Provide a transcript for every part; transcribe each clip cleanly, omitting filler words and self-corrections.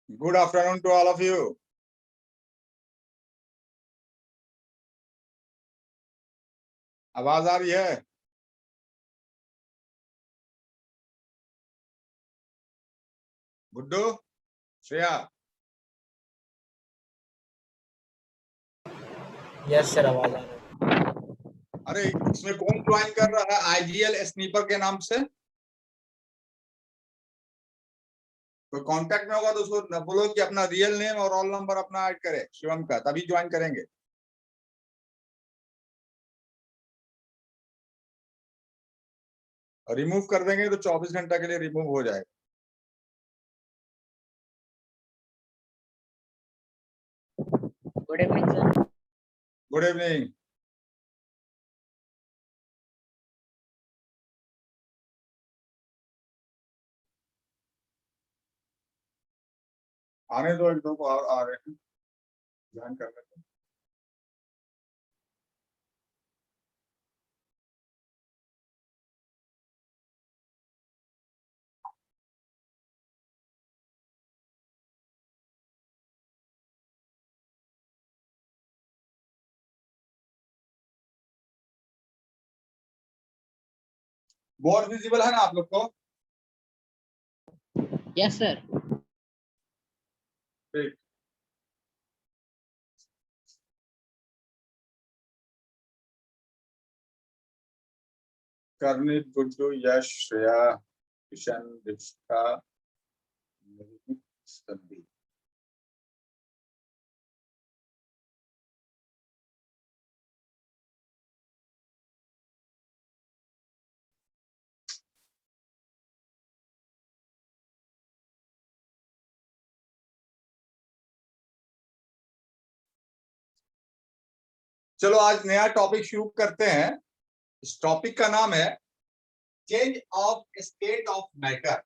Good afternoon to all of you. आवाज आ रही है? गुड्डू, श्रेया, यस सर, आवाज आ रही है। अरे इसमें कौन ज्वाइन कर रहा है आईजीएल स्नीपर के नाम से? कोई कांटेक्ट में होगा तो उसको बोलो कि अपना रियल नेम और रोल नंबर अपना ऐड करे शिवम का, तभी ज्वाइन करेंगे। रिमूव कर देंगे तो 24 घंटा के लिए रिमूव हो जाएगा। Good evening sir. Good evening. आने दो, एक दो को और आ रहे हैं, ज्वाइन कर लेते हैं। बोर्ड विजिबल है ना आप लोग को? Yes sir. ठीक। करनीत, गुड्डू, यश, श्रेया, किशन, दीपिका, संदीप। चलो आज नया टॉपिक शुरू करते हैं। इस टॉपिक का नाम है change of state of matter.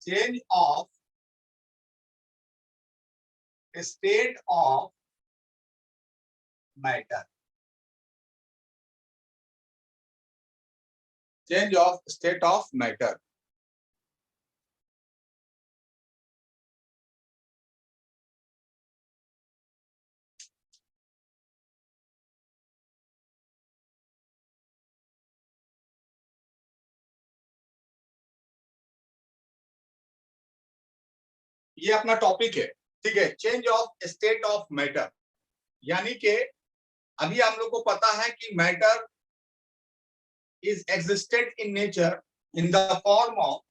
Change of state of matter. Change of state of matter. ये अपना टॉपिक है, ठीक है। Change of state of matter यानी कि अभी हम लोग को पता है कि matter is existed in nature in the form of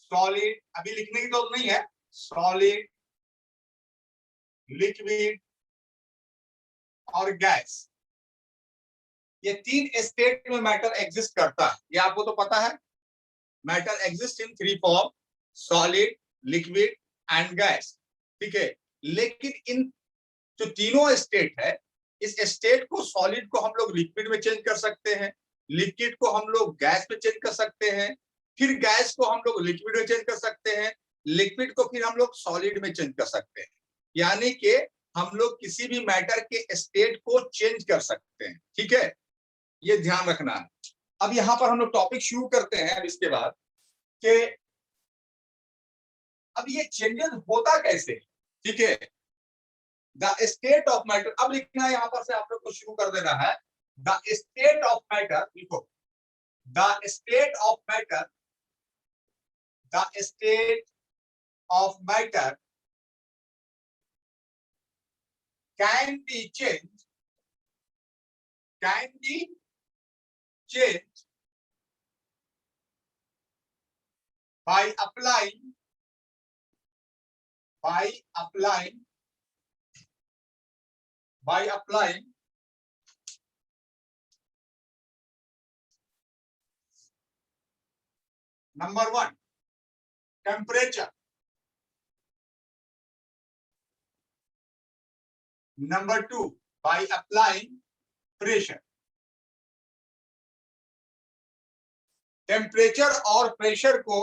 solid, अभी लिखने की जरूरत नहीं है, सॉलिड, लिक्विड और गैस। ये तीन स्टेट में मैटर एग्जिस्ट करता है, ये आपको तो पता है। Matter exist in three form, solid, liquid and gas, ठीक है। लेकिन इन जो तीनों स्टेट है, इस स्टेट को, सॉलिड को हम लोग लिक्विड में चेंज कर सकते हैं, लिक्विड को हम लोग गैस में चेंज कर सकते हैं, फिर गैस को हम लोग लिक्विड में चेंज कर सकते हैं, लिक्विड को फिर हम लोग सॉलिड में चेंज कर सकते हैं। यानी कि हम लोग किसी भी मैटर के स्टेट को चेंज कर सकते हैं, ठीक है। ये ध्यान रखना है। अब यहां पर हम लोग टॉपिक शुरू करते हैं। अब इसके बाद कि अब ये चेंजेस होता कैसे, ठीक है। द स्टेट ऑफ मैटर, अब लिखना है यहां पर से आप लोग को शुरू कर देना है। द स्टेट ऑफ मैटर, लिखो the state of matter, the state of matter can be change, can be change by applying, by applying, by applying number one, temperature, number two, by applying pressure। Temperature और pressure को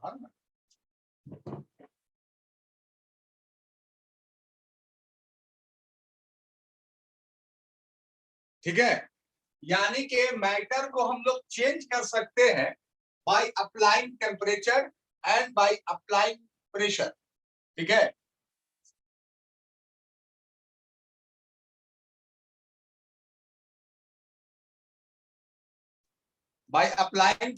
पढ़ा ना। ठीक है, यानी कि matter को हम लोग चेंज कर सकते हैं bye applying temperature and by applying pressure. ठीक है, bye applying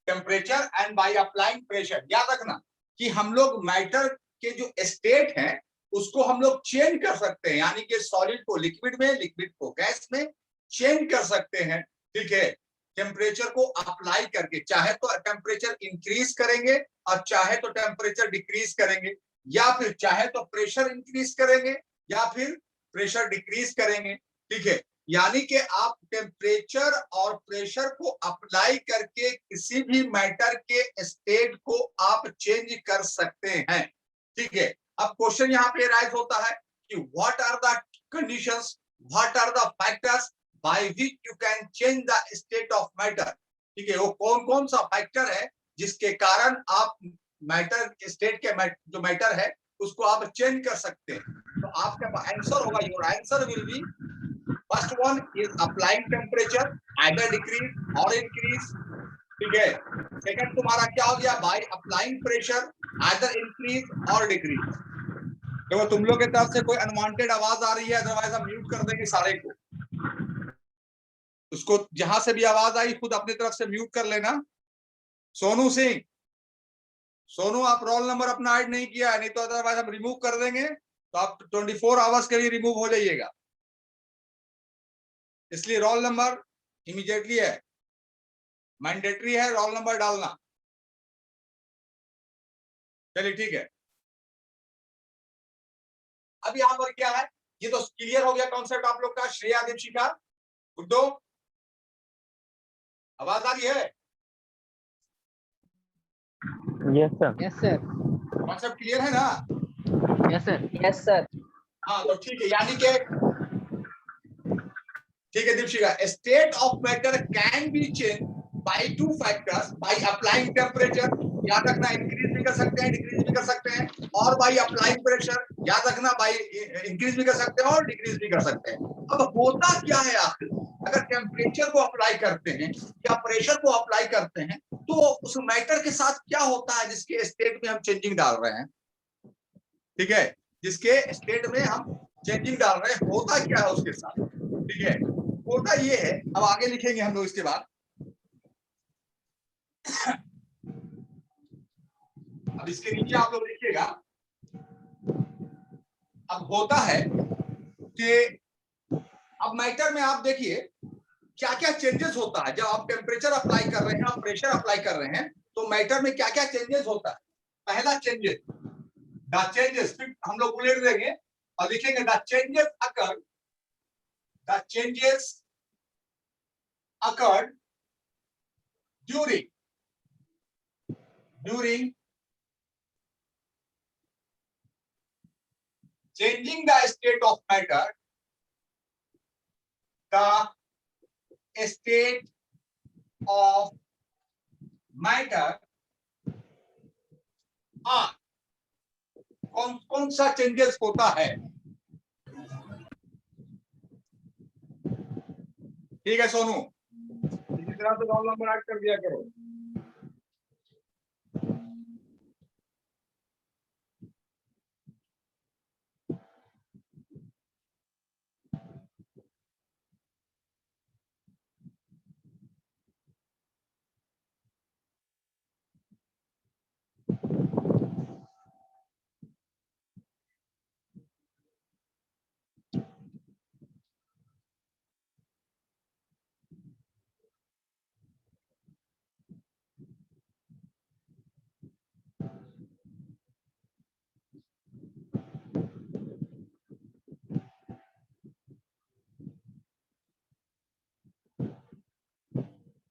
temperature and by applying pressure. याद रखना कि हम लोग मैटर के जो स्टेट है उसको हम लोग चेंज कर सकते हैं, यानी कि सॉलिड को लिक्विड में, लिक्विड को गैस में चेंज कर सकते हैं। ठीक है, टेम्परेचर को अप्लाई करके, चाहे तो टेम्परेचर इंक्रीज करेंगे और चाहे तो टेम्परेचर डिक्रीज करेंगे, या फिर चाहे तो प्रेशर इंक्रीज करेंगे या फिर प्रेशर डिक्रीज करेंगे। ठीक है, यानी कि आप टेम्परेचर और प्रेशर को अप्लाई करके किसी भी मैटर के स्टेट को आप चेंज कर सकते हैं। ठीक है, अब क्वेश्चन यहाँ पे राइज होता है कि what are the conditions, what are the factors by which you can change the state of matter. ठीक है, वो कौन कौन सा फैक्टर है जिसके कारण आप मैटर स्टेट के जो मैटर है उसको आप चेंज कर सकते हैं। तो आपका आंसर होगा, your answer will be first one is applying temperature either decrease और इंक्रीज। ठीक है, सेकंड तुम्हारा क्या हो गया, by applying pressure either increase और डिक्रीज। तो तुम लोग की तरफ से कोई अनवांटेड आवाज आ रही है, अदरवाइज हम म्यूट कर देंगे सारे को। उसको जहां से भी आवाज आई खुद अपनी तरफ से म्यूट कर लेना। सोनू सिंह, सोनू आप रोल नंबर अपना ऐड नहीं किया है, नहीं तो अदरवाइज हम रिमूव कर देंगे, तो आप 24 आवर्स के लिए रिमूव हो जाइएगा, इसलिए रोल नंबर इमीडिएटली है, मैंडेटरी है रोल नंबर डालना। चलिए ठीक है, अब यहां पर क्या है, ये तो क्लियर हो गया कॉन्सेप्ट आप लोग का। श्रेया दीक्षिका, गुड्डो, आवाज आ रही है? Yes sir. Yes sir. Concept clear है ना? Yes sir. Yes sir. हाँ तो ठीक है, यानी कि ठीक है Dikshika, state of matter can be change by two factors, by applying temperature, याद रखना इंक्रीज भी कर सकते हैं डिक्रीज भी कर सकते हैं, और बाय अप्लाइंग प्रेशर, याद रखना बाय इंक्रीज भी कर सकते हैं और डिक्रीज भी कर सकते हैं। अब होता क्या है आखिर, अगर टेम्परेचर को अप्लाई करते हैं या प्रेशर को अप्लाई करते हैं तो उस मैटर के साथ क्या होता है जिसके स्टेट में हम चेंजिंग डाल रहे हैं। ठीक है, जिसके स्टेट में हम चेंजिंग डाल रहे हैं होता क्या है उसके साथ। ठीक है, होता ये है, अब आगे लिखेंगे हम लोग इसके बाद। अब इसके नीचे आप लोग लिखिएगा। अब होता है कि अब मैटर में आप देखिए क्या क्या चेंजेस होता है जब आप टेम्परेचर अप्लाई कर रहे हैं और प्रेशर अप्लाई कर रहे हैं, तो मैटर में क्या क्या चेंजेस होता है। पहला चेंजेस, द चेंजेस, फिर हम लोग बुलेट देंगे और लिखेंगे the changes occur, the changes occurred during changing the state of matter, the state of matter are, कौन कौन सा चेंजेस होता है। ठीक है सोनू, इसी तरह से रोल नंबर ऐड कर दिया करो।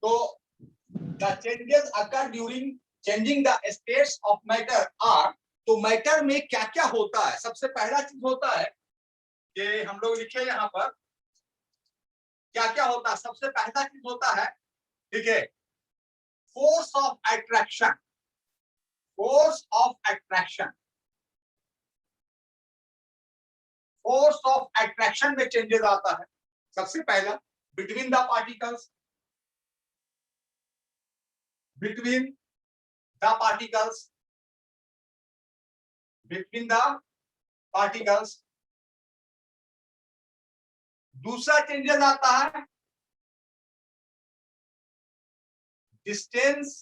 तो the changes occur during changing the states of matter are, तो मैटर में क्या क्या होता है। सबसे पहला चीज होता है कि हम लोग लिखे यहाँ पर क्या क्या होता है। सबसे पहला चीज होता है, ठीक है, force of attraction. Force of attraction, force of attraction में चेंजेस आता है। सबसे पहला between the particles, between the particles, between the particles. दूसरा चेंजेस आता है distances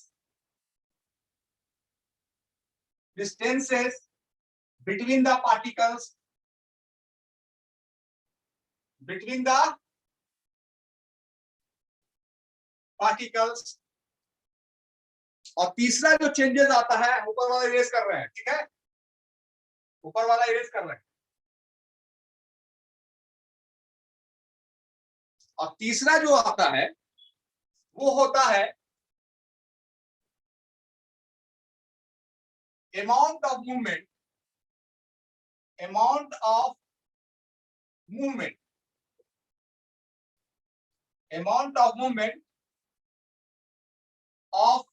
between the particles, between the particles। और तीसरा जो चेंजेस आता है, ऊपर वाला इरेज कर रहे हैं, ठीक है, ऊपर वाला इरेज कर रहे हैं। और तीसरा जो आता है वो होता है amount of movement, amount of movement, amount of movement of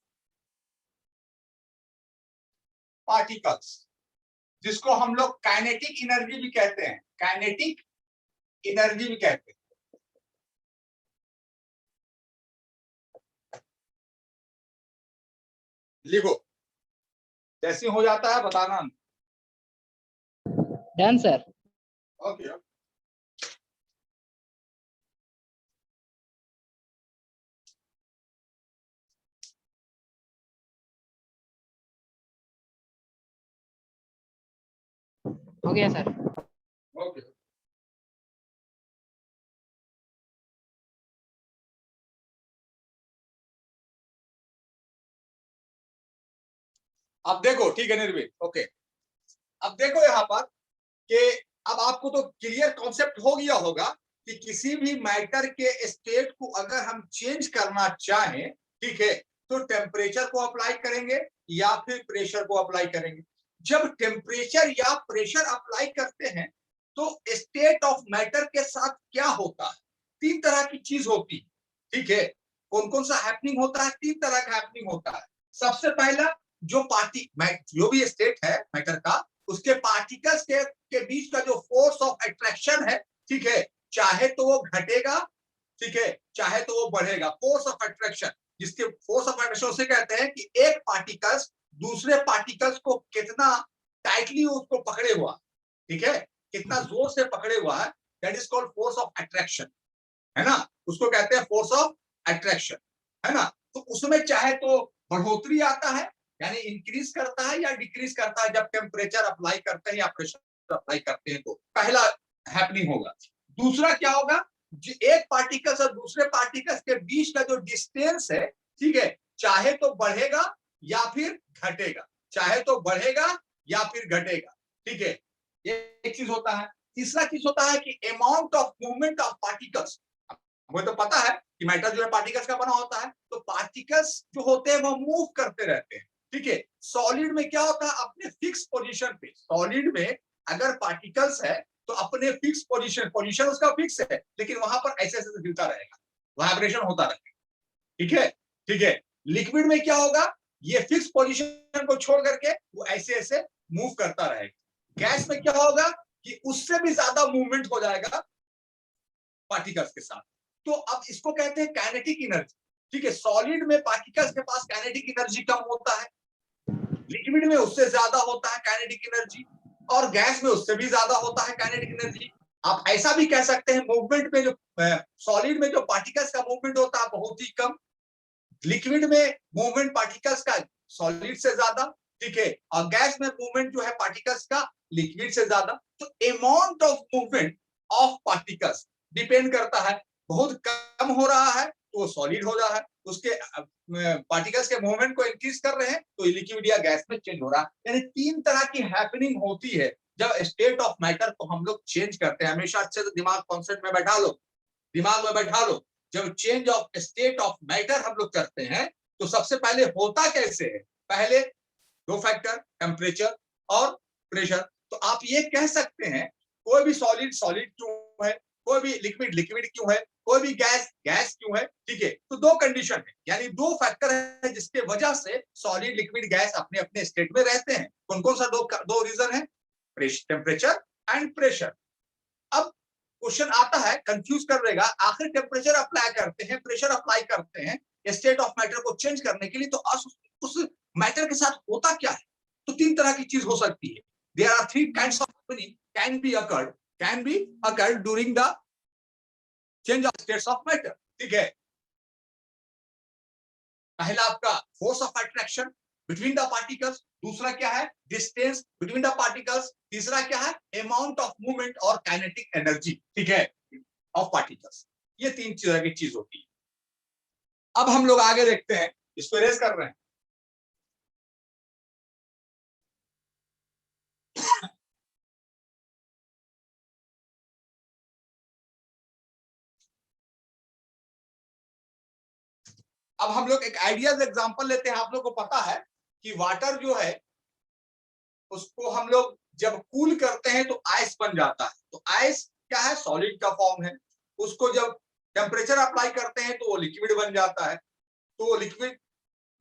particles, जिसको हम लोग काइनेटिक एनर्जी भी कहते हैं, काइनेटिक एनर्जी भी कहते हैं। लिखो, जैसे हो जाता है बताना। Done sir. ओके हो गया सर। ओके। अब देखो, ठीक है निर्भीक, ओके। अब देखो यहाँ पर कि अब आपको तो क्लियर कॉन्सेप्ट हो गया होगा कि किसी भी मैटर के स्टेट को अगर हम चेंज करना चाहें, ठीक है, तो टेम्परेचर को अप्लाई करेंगे या फिर प्रेशर को अप्लाई करेंगे। जब टेम्परेचर या प्रेशर अप्लाई करते हैं तो स्टेट ऑफ मैटर के साथ क्या होता है, तीन तरह की चीज होती है, ठीक है। कौन कौन सा हैपनिंग होता है? तीन तरह का हैपनिंग होता है। सबसे पहला जो जो भी स्टेट है मैटर का, उसके पार्टिकल्स के बीच का जो फोर्स ऑफ अट्रैक्शन है, ठीक है, चाहे तो वो घटेगा, ठीक है, चाहे तो वो बढ़ेगा। फोर्स ऑफ अट्रैक्शन, जिसके फोर्स ऑफ अट्रैक्शन से कहते हैं कि एक पार्टिकल्स दूसरे पार्टिकल्स को कितना टाइटली उसको पकड़े हुआ, ठीक है, कितना जोर से पकड़े हुआ है, that is called force of attraction, है ना। उसको कहते हैं फोर्स ऑफ अट्रैक्शन, है ना। तो उसमें चाहे तो बढ़ोतरी आता है, यानी इंक्रीज करता है या डिक्रीज करता है जब टेम्परेचर अप्लाई करते हैं या प्रेशर अप्लाई करते हैं, तो पहला हैपनिंग होगा। दूसरा क्या होगा, एक पार्टिकल्स और दूसरे पार्टिकल्स के बीच का जो डिस्टेंस है, ठीक है, चाहे तो बढ़ेगा या फिर घटेगा, चाहे तो बढ़ेगा या फिर घटेगा, ठीक है, ये एक चीज होता है। तीसरा चीज होता है कि amount of movement of particles. हमें तो पता है कि मैटर जो है पार्टिकल्स का बना होता है, तो पार्टिकल्स जो होते हैं वो मूव करते रहते हैं, ठीक है। सॉलिड में क्या होता है, अपने फिक्स पोजीशन पे, सॉलिड में अगर पार्टिकल्स है तो अपने फिक्स पोजीशन उसका फिक्स है, लेकिन वहां पर ऐसे ऐसे हिलता रहेगा, वाइब्रेशन होता रहेगा, ठीक है, ठीक है। लिक्विड में क्या होगा, ये फिक्स पोजीशन को छोड़ करके वो ऐसे ऐसे मूव करता रहेगा। गैस में क्या होगा कि उससे भी ज्यादा मूवमेंट हो जाएगा पार्टिकल्स के साथ। तो अब इसको कहते हैं काइनेटिक एनर्जी, ठीक है। सॉलिड में पार्टिकल्स के पास काइनेटिक एनर्जी कम होता है, लिक्विड में उससे ज्यादा होता है काइनेटिक एनर्जी, और गैस में उससे भी ज्यादा होता है काइनेटिक एनर्जी। आप ऐसा भी कह सकते हैं मूवमेंट में जो सॉलिड में जो पार्टिकल्स का मूवमेंट होता है बहुत ही कम, लिक्विड में मूवमेंट पार्टिकल्स का सॉलिड से ज्यादा, ठीक है, और गैस में मूवमेंट जो है पार्टिकल्स का लिक्विड से ज्यादा। तो amount of movement of particles depend करता है, बहुत कम हो रहा है तो वो सॉलिड हो रहा है, उसके पार्टिकल्स के मूवमेंट को इंक्रीज कर रहे हैं तो लिक्विड या गैस में चेंज हो रहा है। यानी तीन तरह की हैपनिंग होती है जब स्टेट ऑफ मैटर को हम लोग चेंज करते हैं। हमेशा अच्छे से दिमाग कॉन्सेप्ट में बैठा लो, दिमाग में बैठा लो। जब change of state of matter हम लोग करते हैं तो सबसे पहले होता कैसे है, पहले दो फैक्टर, टेम्परेचर और प्रेशर। तो आप ये कह सकते हैं कोई भी सॉलिड सॉलिड क्यों है, कोई भी लिक्विड लिक्विड क्यों है, कोई भी गैस गैस क्यों है, ठीक है। तो दो कंडीशन है, यानी दो फैक्टर है जिसके वजह से सॉलिड लिक्विड गैस अपने अपने स्टेट में रहते हैं। कौन कौन सा दो रीजन है, टेम्परेचर एंड प्रेशर। अब क्वेश्चन आता है, कंफ्यूज कर देगा, आखिर टेम्परेचर अप्लाई करते हैं, प्रेशर अप्लाई करते हैं स्टेट ऑफ मैटर को चेंज करने के लिए, तो उस मैटर के साथ होता क्या है। तो तीन तरह की चीज हो सकती है। There are three kinds of happening can be occurred during the change of states of matter, ठीक है। पहला आपका force of attraction between the particles, दूसरा क्या है डिस्टेंस बिटवीन द पार्टिकल्स, तीसरा क्या है अमाउंट ऑफ मूवमेंट और काइनेटिक एनर्जी, ठीक है, ऑफ पार्टिकल्स। ये तीन तरह की चीज होती है। अब हम लोग आगे देखते हैं, इसको इरेज कर रहे हैं। अब हम लोग एक आइडियाज एग्जांपल लेते हैं। आप लोग को पता है कि वाटर जो है उसको हम लोग जब कूल करते हैं तो आइस बन जाता है। तो आइस क्या है, सॉलिड का फॉर्म है। उसको जब टेम्परेचर अप्लाई करते हैं तो वो लिक्विड बन जाता है। तो वो लिक्विड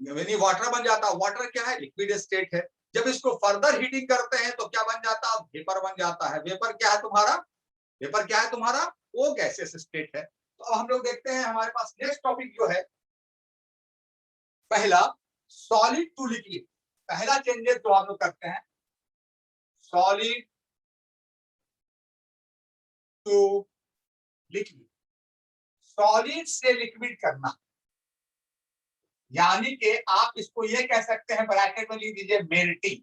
यानी वाटर बन जाता है। वाटर क्या है, लिक्विड स्टेट है। जब इसको फर्दर हीटिंग करते हैं तो क्या बन जाता है, वेपर बन जाता है। वेपर क्या है तुम्हारा, वेपर क्या है तुम्हारा, वो गैसेस स्टेट है। तो अब हम लोग देखते हैं हमारे पास नेक्स्ट टॉपिक जो है, पहला सॉलिड टू लिक्विड। पहला चेंजेस जो हम लोग करते हैं, सॉलिड टू लिक्विड। सॉलिड से लिक्विड करना, यानी कि आप इसको ये कह सकते हैं, ब्रैकेट में लिख दीजिए मेल्टिंग।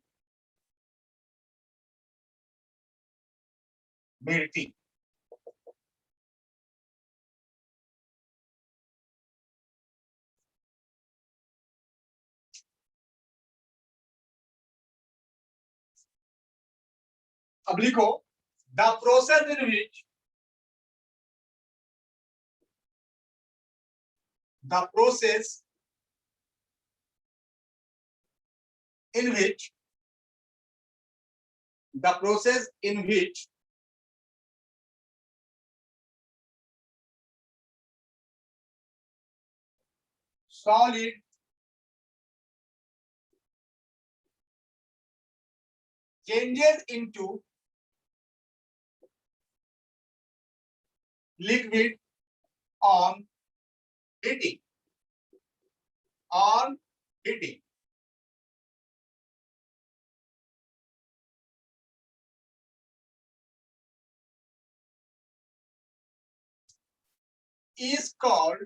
मेल्टिंग अब लिखो, the process in which the process in which the process in which solid changes into liquid on heating, on heating is called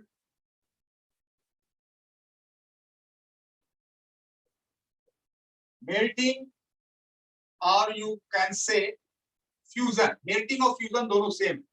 melting, or you can say fusion। melting और fusion दोनों same.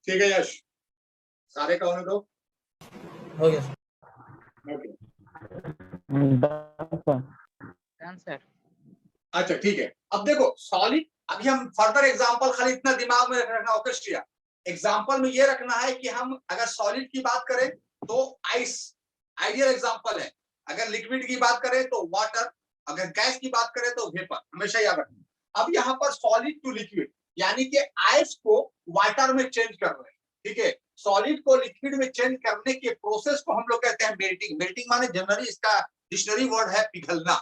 ठीक है यश, सारे का होने दो। हो गया Okay. Done sir. अच्छा ठीक है। अब देखो सॉलिड, अभी हम फर्दर एग्जांपल, खाली इतना दिमाग में रखना ऑर्केस्ट्रिया। एग्जांपल में ये रखना है कि हम अगर सॉलिड की बात करें तो आइस आइडियल एग्जांपल है। अगर लिक्विड की बात करें तो वाटर, अगर गैस की बात करें तो वेपर, हमेशा याद रखना। अब यहाँ पर सॉलिड टू लिक्विड, यानी कि आइस को वाटर में चेंज कर रहे हैं, ठीक है। सॉलिड को लिक्विड में चेंज करने के प्रोसेस को हम लोग कहते हैं मेल्टिंग। मेल्टिंग माने जनरली इसका डिक्शनरी वर्ड है पिघलना,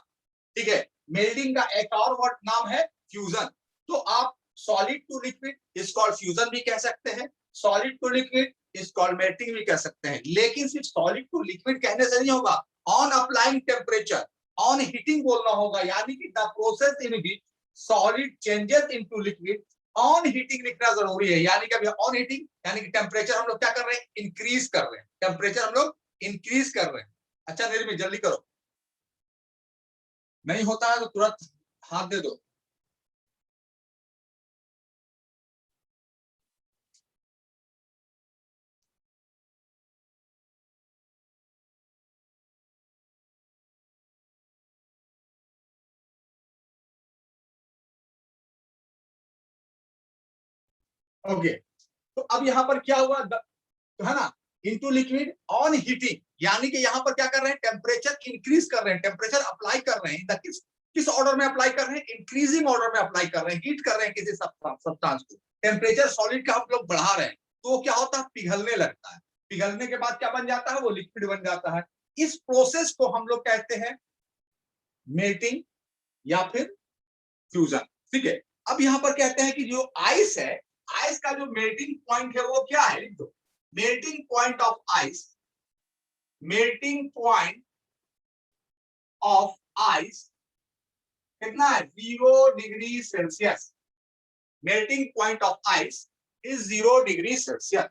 ठीक है। मेल्टिंग का एक और वर्ड नाम है फ्यूजन। तो आप solid to liquid is called fusion भी कह सकते हैं, solid to liquid is called melting भी कह सकते हैं। लेकिन सिर्फ सॉलिड टू लिक्विड कहने से नहीं होगा, on applying temperature, on heating बोलना होगा। यानी कि the process in which solid changes into liquid, on heating लिखना जरूरी है। यानी कि अभी ऑन हीटिंग यानी कि टेम्परेचर हम लोग क्या कर रहे हैं, इंक्रीज कर रहे हैं। टेम्परेचर हम लोग इंक्रीज कर रहे हैं। अच्छा निर्मी जल्दी करो, नहीं होता है तो तुरंत हाथ दे दो। ओके, तो अब यहाँ पर क्या हुआ, तो है ना, इनटू लिक्विड ऑन हीटिंग, यानी कि यहाँ पर क्या कर रहे हैं, टेम्परेचर इंक्रीज कर रहे हैं, टेम्परेचर अप्लाई कर रहे हैं, किस किस ऑर्डर में अप्लाई कर रहे हैं, इंक्रीजिंग ऑर्डर में अप्लाई कर रहे हैं, हीट कर रहे हैं किसी सब्सटेंस को, टेम्परेचर सॉलिड का हम लोग बढ़ा रहे हैं, तो क्या होता है, पिघलने लगता है, पिघलने के बाद क्या बन जाता है, वो लिक्विड बन जाता है। इस प्रोसेस को हम लोग कहते हैं मेल्टिंग या फिर फ्यूजन, ठीक है। अब यहाँ पर कहते हैं कि जो आइस है, आइस का जो मेल्टिंग पॉइंट है वो क्या है, लिख दो, melting point of ice, melting point of ice कितना है, 0 degree Celsius, melting point of ice is 0 degree Celsius.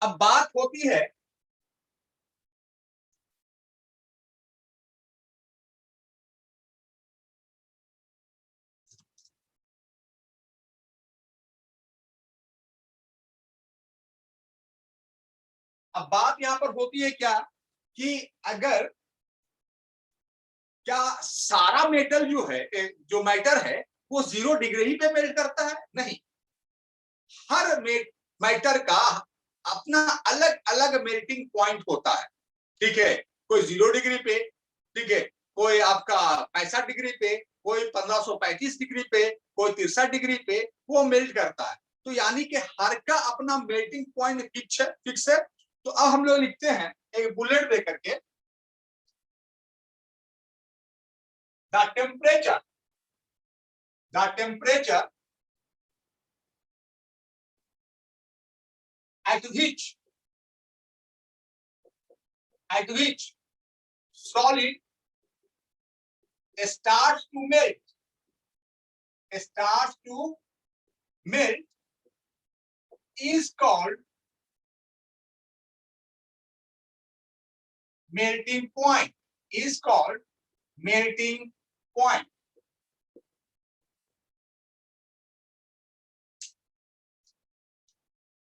अब बात होती है अब बात यहां पर होती है क्या, कि अगर क्या सारा मेटल जो है, जो मैटर है, वो 0 डिग्री पे मेल्ट करता है, नहीं, हर मैटर का अपना अलग अलग मेल्टिंग पॉइंट होता है, ठीक है, कोई 0 डिग्री पे, ठीक है, कोई आपका 65 डिग्री पे, कोई 1535 डिग्री पे, कोई 63 डिग्री पे वो मेल्ट करता है, तो यानी कि हर का अपना मेल्टिंग पॉइंट फिक्स है। तो अब हम लोग लिखते हैं एक बुलेट दे करके, the temperature at which solid starts to melt is called melting point, is called melting point,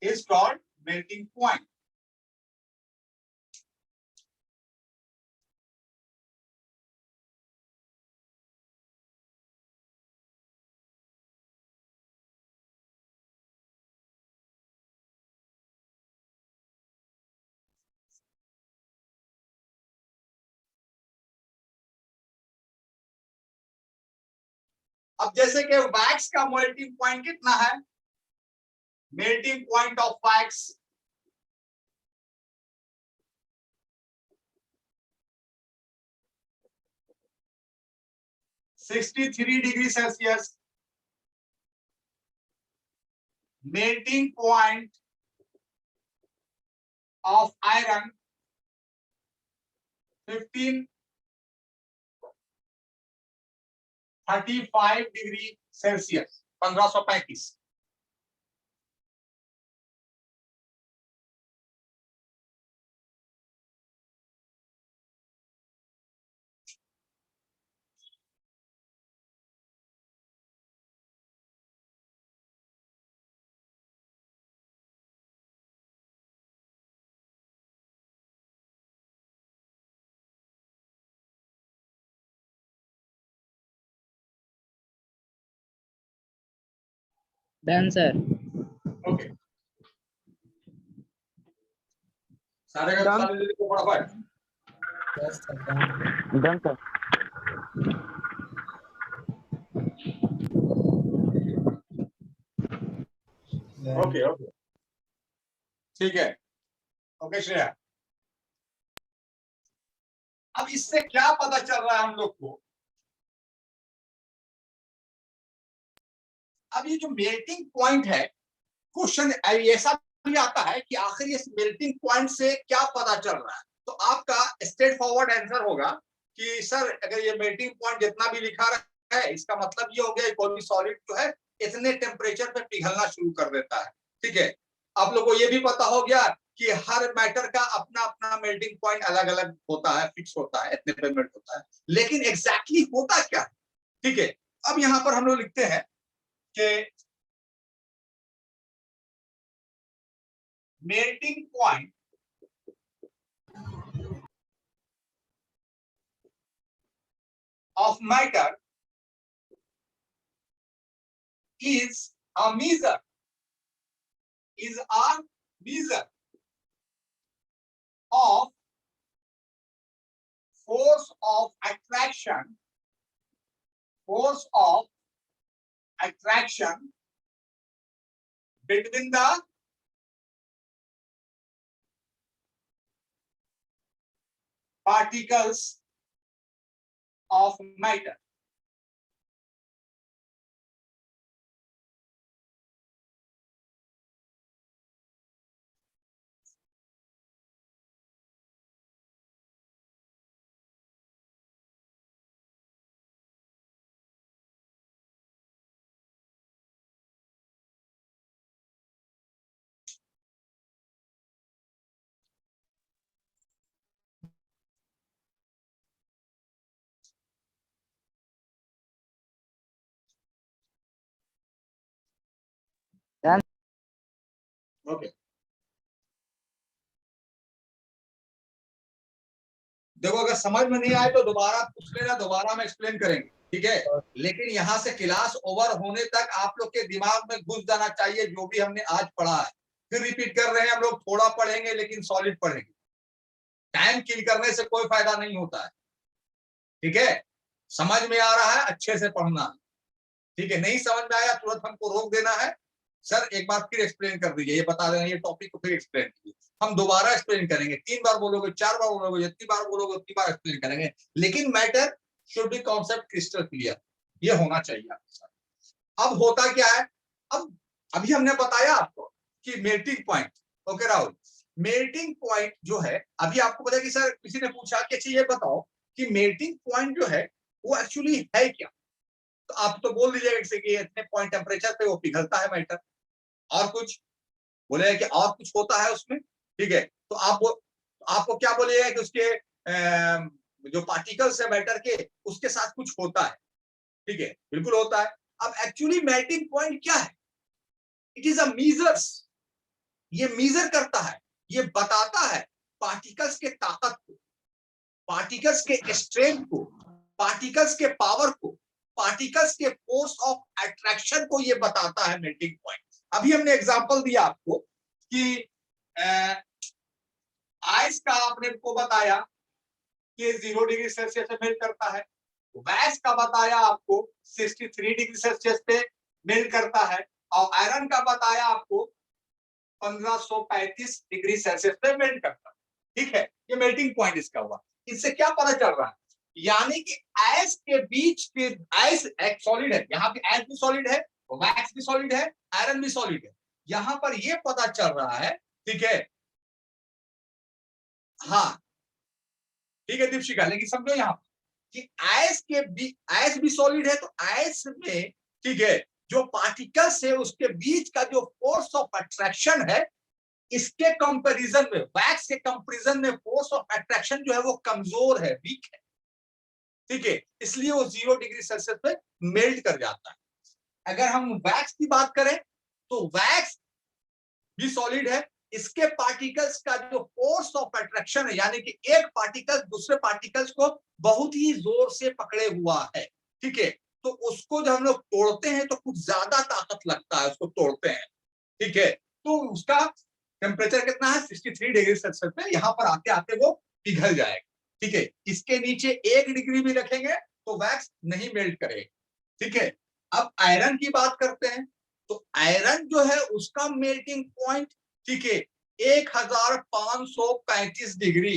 is called melting point। अब जैसे कि वैक्स का मेल्टिंग पॉइंट कितना है, melting point of wax 63 degree Celsius, melting point of iron 1535 degree Celsius, 1535। Done, sir. Okay, सारे का Done. सारे को फटाफट। Yes, sir. Done. Done, sir. Done. Okay okay, ठीक है, ओके श्रेया। अब इससे क्या पता चल रहा है हम लोग को, अब ये जो मेल्टिंग पॉइंट है, क्वेश्चन ऐसा भी आता है कि आखिर इस मेल्टिंग पॉइंट से क्या पता चल रहा है, तो आपका स्ट्रेट फॉरवर्ड आंसर होगा कि सर अगर ये मेल्टिंग पॉइंट जितना भी लिखा रहा है, इसका मतलब ये हो गया कोई भी सॉलिड जो है इतने टेम्परेचर पे पिघलना शुरू कर देता है, ठीक है। आप लोग को ये भी पता हो गया कि हर मैटर का अपना अपना मेल्टिंग पॉइंट अलग अलग होता है, फिक्स होता है, इतने पे मेल्ट होता है, लेकिन एग्जैक्टली होता क्या है, ठीक है। अब यहाँ पर हम लोग लिखते हैं कि melting point of matter is a measure of force of attraction between the particles of matter. Okay, देखो अगर समझ में नहीं आए तो दोबारा पूछ लेना, दोबारा हम एक्सप्लेन करेंगे, ठीक है। लेकिन यहाँ से क्लास ओवर होने तक आप लोग के दिमाग में घुस जाना चाहिए जो भी हमने आज पढ़ा है। फिर रिपीट कर रहे हैं हम लोग, थोड़ा पढ़ेंगे लेकिन सॉलिड पढ़ेंगे। टाइम किल करने से कोई फायदा नहीं होता है, ठीक है। समझ में आ रहा है अच्छे से पढ़ना, ठीक है। नहीं समझ में आया तुरंत हमको रोक देना है, सर एक बार फिर एक्सप्लेन कर दीजिए, ये बता देना, ये टॉपिक को फिर एक्सप्लेन कीजिए। हम दोबारा एक्सप्लेन करेंगे, 3 बार बोलोगे, 4 बार बोलोगे, जितनी बार बोलोगे उतनी बार एक्सप्लेन करेंगे। लेकिन matter should be concept crystal clear, ये होना चाहिए आपके साथ। अब होता क्या है, अब अभी हमने बताया आपको कि melting point, okay Rahul, melting point जो है, अभी आपको पता है कि सर किसी ने पूछा कि अच्छा ये बताओ कि मेल्टिंग पॉइंट जो है वो एक्चुअली है क्या। तो आप तो बोल दीजिएगा कि इतने पॉइंट टेम्परेचर पे वो पिघलता है मैटर, और कुछ बोले कि और कुछ होता है उसमें, ठीक है। तो आपको क्या बोलिएगा कि उसके जो पार्टिकल्स है मैटर के, उसके साथ कुछ होता है, ठीक है, बिल्कुल होता है। अब एक्चुअली मेल्टिंग पॉइंट क्या है, इट इज अ मीजर्स, ये मीजर करता है, ये बताता है पार्टिकल्स के ताकत को, पार्टिकल्स के स्ट्रेंथ को, पार्टिकल्स के पावर को, पार्टिकल्स के फोर्स ऑफ अट्रैक्शन को ये बताता है मेल्टिंग पॉइंट। अभी हमने एग्जांपल दिया आपको कि आइस का आपने को बताया कि 0 डिग्री सेल्सियस पे मेल्ट करता है, वैक्स का बताया आपको 63 डिग्री सेल्सियस पे मेल्ट करता है, और आयरन का बताया आपको 1535 डिग्री सेल्सियस पे मेल्ट करता है, ठीक है। ये मेल्टिंग पॉइंट इसका हुआ। इससे क्या पता चल रहा है, यानी कि आइस के बीच के, आइस एक सॉलिड है, यहाँ पे आइस भी सॉलिड है, वैक्स भी सॉलिड है, आयरन भी सॉलिड है। यहाँ पर ये पता चल रहा है, ठीक है, हाँ ठीक है दीपशिका, लेकिन समझो यहाँ कि आइस भी सॉलिड है, तो आइस में, ठीक है, जो पार्टिकल्स है उसके बीच का जो फोर्स ऑफ अट्रैक्शन है, इसके कंपैरिजन में, वैक्स के कंपैरिजन में फोर्स ऑफ अट्रैक्शन जो है वो कमजोर है, वीक है, ठीक है। इसलिए वो 0 डिग्री सेल्सियस पे मेल्ट कर जाता है। अगर हम वैक्स की बात करें तो वैक्स भी सॉलिड है, इसके पार्टिकल्स का जो फोर्स ऑफ अट्रैक्शन है, यानी कि एक पार्टिकल दूसरे पार्टिकल्स को बहुत ही जोर से पकड़े हुआ है, ठीक है। तो उसको जब हम लोग तोड़ते हैं तो कुछ ज्यादा ताकत लगता है, उसको तोड़ते हैं, ठीक है। तो उसका टेम्परेचर कितना है, 63 डिग्री सेल्सियस पे, यहाँ पर आते आते वो पिघल जाएगा, ठीक है। इसके नीचे 1 डिग्री भी रखेंगे तो वैक्स नहीं मेल्ट करेगा, ठीक है। अब आयरन की बात करते हैं, तो आयरन जो है उसका मेल्टिंग पॉइंट, ठीक है, 1535 डिग्री,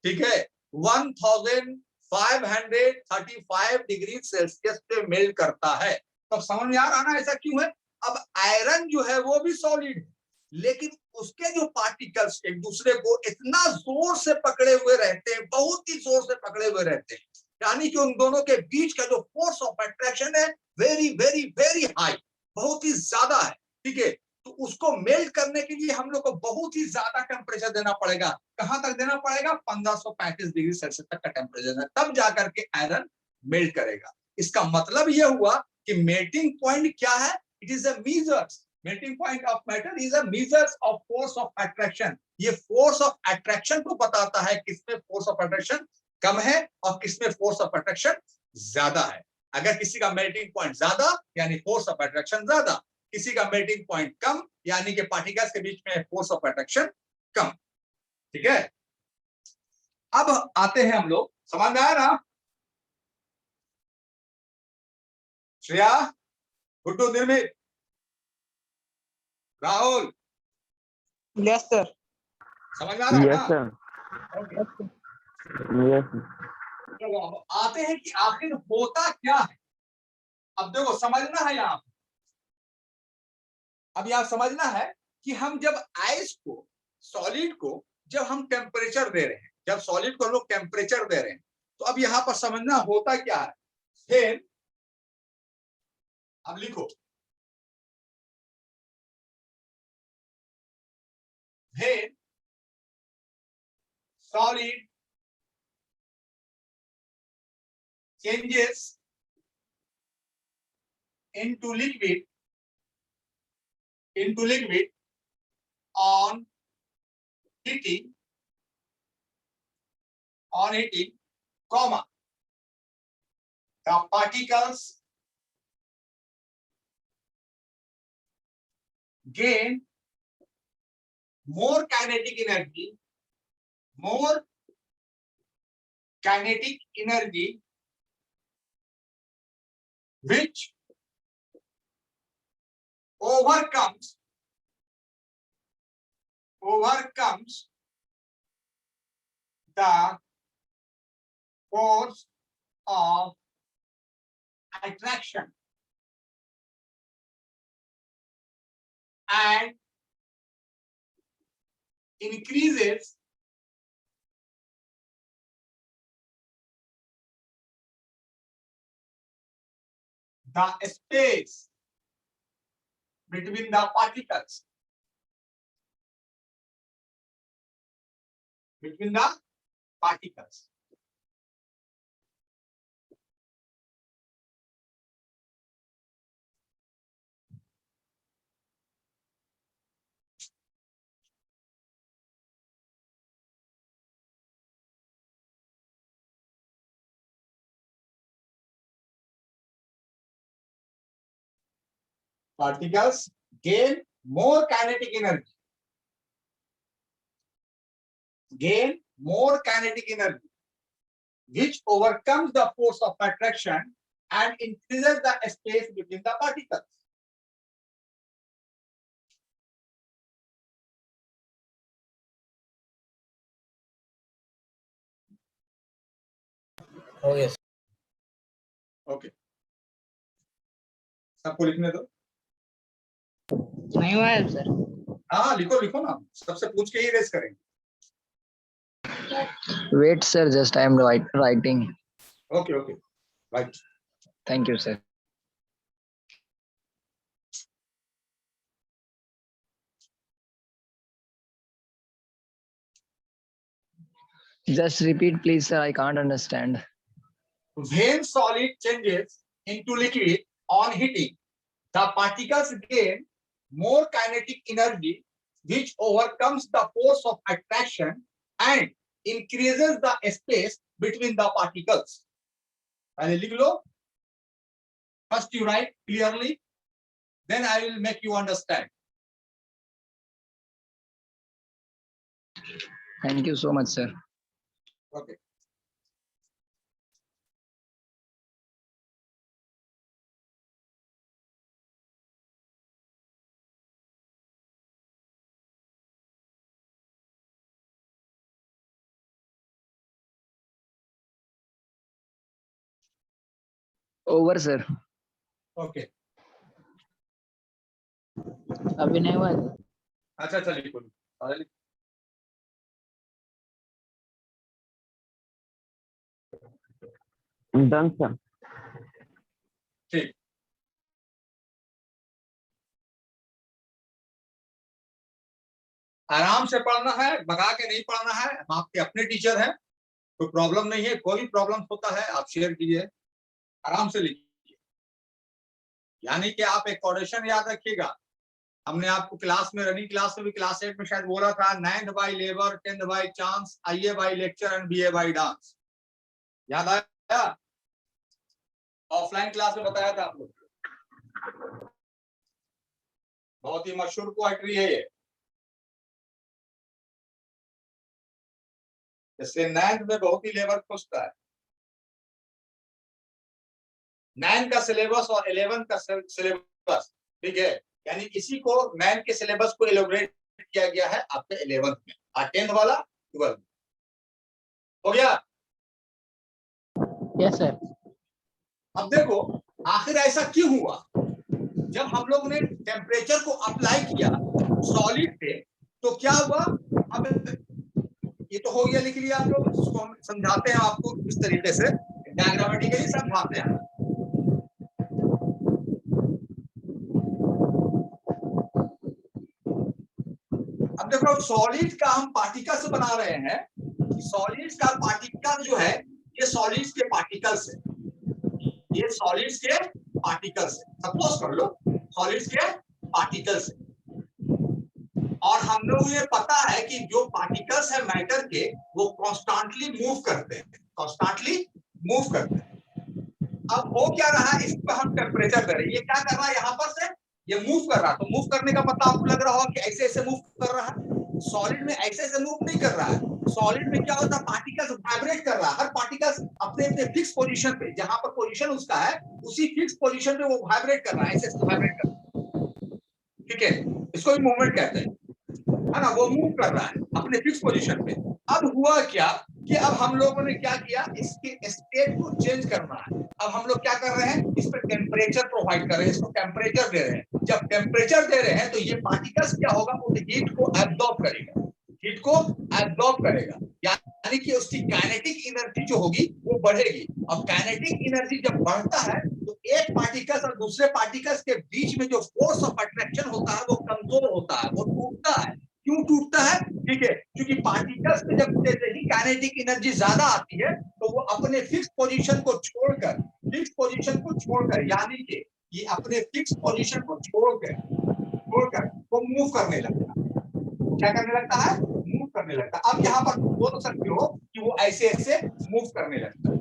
ठीक है, 1535 डिग्री सेल्सियस पे मेल्ट करता है। तो समझ में आ रहा ना ऐसा क्यों है। अब आयरन जो है वो भी सॉलिड है, लेकिन उसके जो पार्टिकल्स एक दूसरे को इतना जोर से पकड़े हुए रहते हैं, बहुत ही जोर से पकड़े हुए रहते हैं, यानी कि उन दोनों के बीच का जो फोर्स ऑफ अट्रैक्शन है वेरी वेरी वेरी हाई, बहुत ही ज्यादा है, ठीक है। तो उसको मेल्ट करने के लिए हम लोग को बहुत ही ज्यादा टेम्परेचर देना पड़ेगा। कहां तक देना पड़ेगा, 1535 डिग्री सेल्सियस तक का टेम्परेचर है, तब जाकर के आयरन मेल्ट करेगा। इसका मतलब यह हुआ कि मेल्टिंग पॉइंट क्या है, it is a measures, melting point of matter is a measures of force of attraction. ये फोर्स ऑफ अट्रैक्शन को बताता है, किसमें फोर्स ऑफ अट्रैक्शन कम है और किसमें फोर्स ऑफ अट्रैक्शन ज्यादा है। अगर किसी का मेल्टिंग पॉइंट ज्यादा यानी फोर्स ऑफ अट्रैक्शन ज्यादा, किसी का मेल्टिंग पॉइंट कम यानी कि पार्टिकल्स के बीच में फोर्स ऑफ अट्रैक्शन कम। ठीक है, अब आते हैं हम लोग, समझ में आया ना? श्रेया, गुड्डू, निर्मित, राहुल, Yes, sir. समझ में आ रहा है Yes, ना? sir. Okay, Yes. तो अब आते हैं कि आखिर होता क्या है। अब देखो समझना है यहाँ, अब यहाँ समझना है कि हम जब आइस को, सॉलिड को जब हम टेम्परेचर दे रहे हैं, जब सॉलिड को लोग टेम्परेचर दे रहे हैं, तो अब यहाँ पर समझना होता क्या है। फिर अब लिखो, फिर solid changes into liquid on heating, comma, the particles gain more kinetic energy, which overcomes the force of attraction and increases the space between the particles. Particles gain more kinetic energy, which overcomes the force of attraction and increases the space between the particles. Oh yes. Okay, सबको लिखने दो। नहीं हुआ है sir. हाँ लिखो लिखो ना, सबसे पूछ के ही रेस करेंगे। Wait, sir. Just I am writing. Okay okay, right. Thank you, sir. Just repeat, please, sir. I can't understand. When solid changes into liquid on heating, the particles gain more kinetic energy, which overcomes the force of attraction and increases the space between the particles. पहले लिख लो, first you write clearly, then I will make you understand. Thank you so much, sir. Okay. Over, sir. Okay. अभी नहीं हुआ है sir. अच्छा अच्छा लिखो, सारे लिखो। Done, sir. ठीक, आराम से पढ़ना है, भगा के नहीं पढ़ना है। हम आपके अपने टीचर हैं, कोई प्रॉब्लम नहीं है। कोई भी प्रॉब्लम होता है आप शेयर कीजिए, आराम से लिखिए। यानी कि आप एक कोऑर्डिनेशन याद रखिएगा। हमने आपको क्लास में, रनिंग क्लास में भी, क्लास 8 में शायद बोला था, 9th by labour, 10th by chance, IA by lecture and BA by dance. याद आया? ऑफलाइन क्लास में बताया था आप लोग, बहुत ही मशहूर पोएट्री है ये। इसलिए 9th में बहुत ही लेवल पूछता है। 9 का सिलेबस और 11 का सिलेबस, ठीक है, यानी इसी को 9 के सिलेबस को एलोबरेट किया गया है आपके 11th में, और 10th वाला 12th में। हो गया? Yes sir. अब देखो आखिर ऐसा क्यों हुआ, जब हम लोग ने टेम्परेचर को अप्लाई किया सॉलिड पे तो क्या हुआ। अब ये तो हो गया, लिख लिया आप लोग, इसको हम समझाते हैं आपको इस तरीके से, डायग्रामेटिकली समझाते हैं। अब देखो सॉलिड का हम पार्टिकल्स बना रहे हैं, सॉलिड्स का पार्टिकल जो है ये सॉलिड्स के पार्टिकल्स है, ये सॉलिड्स के पार्टिकल्स है, सपोज कर लो सॉलिड्स के पार्टिकल्स है। और हम लोग ये पता है कि जो पार्टिकल्स है मैटर के वो कॉन्स्टेंटली मूव करते हैं, कॉन्स्टेंटली मूव करते हैं। अब हो क्या रहा है, इस पर हम टेम्परेचर दे रहे हैं, ये क्या कर रहा है, यहाँ पर से ये मूव कर रहा है। तो मूव करने का मतलब आपको लग रहा होगा कि ऐसे ऐसे मूव कर रहा है। सॉलिड में ऐसे ऐसे मूव नहीं कर रहा है। सॉलिड में क्या होता है, पार्टिकल्स वाइब्रेट कर रहा है, हर पार्टिकल्स अपने अपने फिक्स पोजीशन पे, जहां पर पोजीशन उसका है उसी फिक्स पोजीशन पे वो वाइब्रेट कर रहा है, ऐसे ऐसे वाइब्रेट कर रहा है, ठीक है, इसको भी मूवमेंट कहते हैं, है ना, वो मूव कर रहा है अपने फिक्स पोजीशन पे। अब हुआ क्या कि अब हम लोगों ने क्या किया, इसके स्टेट को चेंज करना है। अब हम लोग क्या कर रहे हैं, इस पर टेम्परेचर प्रोवाइड कर रहे हैं, इसको टेम्परेचर दे रहे हैं। जब टेम्परेचर दे रहे हैं तो ये पार्टिकल्स क्या होगा, वो हीट को एब्जॉर्ब करेगा, हीट को एब्जॉर्ब करेगा, यानी कि उसकी काइनेटिक एनर्जी जो होगी वो बढ़ेगी। और काइनेटिक एनर्जी जब बढ़ता है तो एक पार्टिकल्स और दूसरे पार्टिकल्स के बीच में जो फोर्स ऑफ अट्रैक्शन होता है वो कमजोर होता है, वो टूटता है। क्यों टूटता है, ठीक है, क्योंकि पार्टिकल्स में जब जैसे ही काइनेटिक एनर्जी ज्यादा आती है तो वो अपने फिक्स पोजीशन को छोड़कर, फिक्स पोजीशन को छोड़कर, यानी कि ये अपने फिक्स पोजीशन को छोड़कर वो मूव करने लगता है। क्या करने लगता है, मूव करने लगता है। अब यहाँ पर बोल सकते हो कि वो ऐसे ऐसे मूव करने लगता है,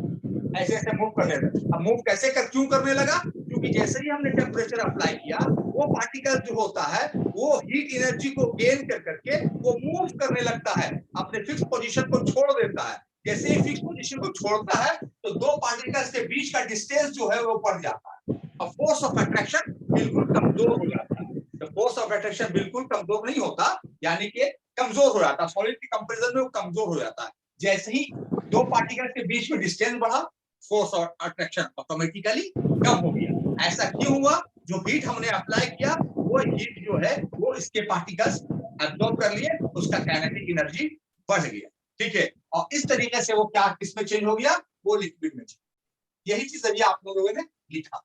ऐसे ऐसे मूव करने लगता है। अब मूव कैसे क्यों करने लगा, क्योंकि जैसे ही हमने टेम्परेचर अप्लाई किया वो पार्टिकल जो होता है वो हीट एनर्जी को गेन कर करके वो मूव करने लगता है, अपने फिक्स पोजीशन को छोड़ देता है। जैसे ही फिक्स पोजीशन को छोड़ता है तो दो पार्टिकल्स के बीच का डिस्टेंस जो है वो बढ़ जाता है और फोर्स ऑफ अट्रैक्शन बिल्कुल कमजोर हो जाता है। तो फोर्स ऑफ अट्रैक्शन बिल्कुल कमजोर नहीं होता, यानी कि कमजोर हो जाता है, सॉलिड के कंपैरिजन में वो कमजोर हो जाता है। जैसे ही दो पार्टिकल्स के बीच में डिस्टेंस बढ़ा, फोर्स और अट्रैक्शन ऑटोमेटिकली कम हो गया। ऐसा क्यों हुआ, जो हीट हमने अप्लाई किया वो हीट जो है वो इसके पार्टिकल्स एब्जॉर्ब कर लिए, उसका काइनेटिक एनर्जी बढ़ गया, ठीक है। और इस तरीके से वो क्या किसमें चेंज हो गया, वो लिक्विड में चेंज। यही चीज अभी आप लोगों ने लिखा,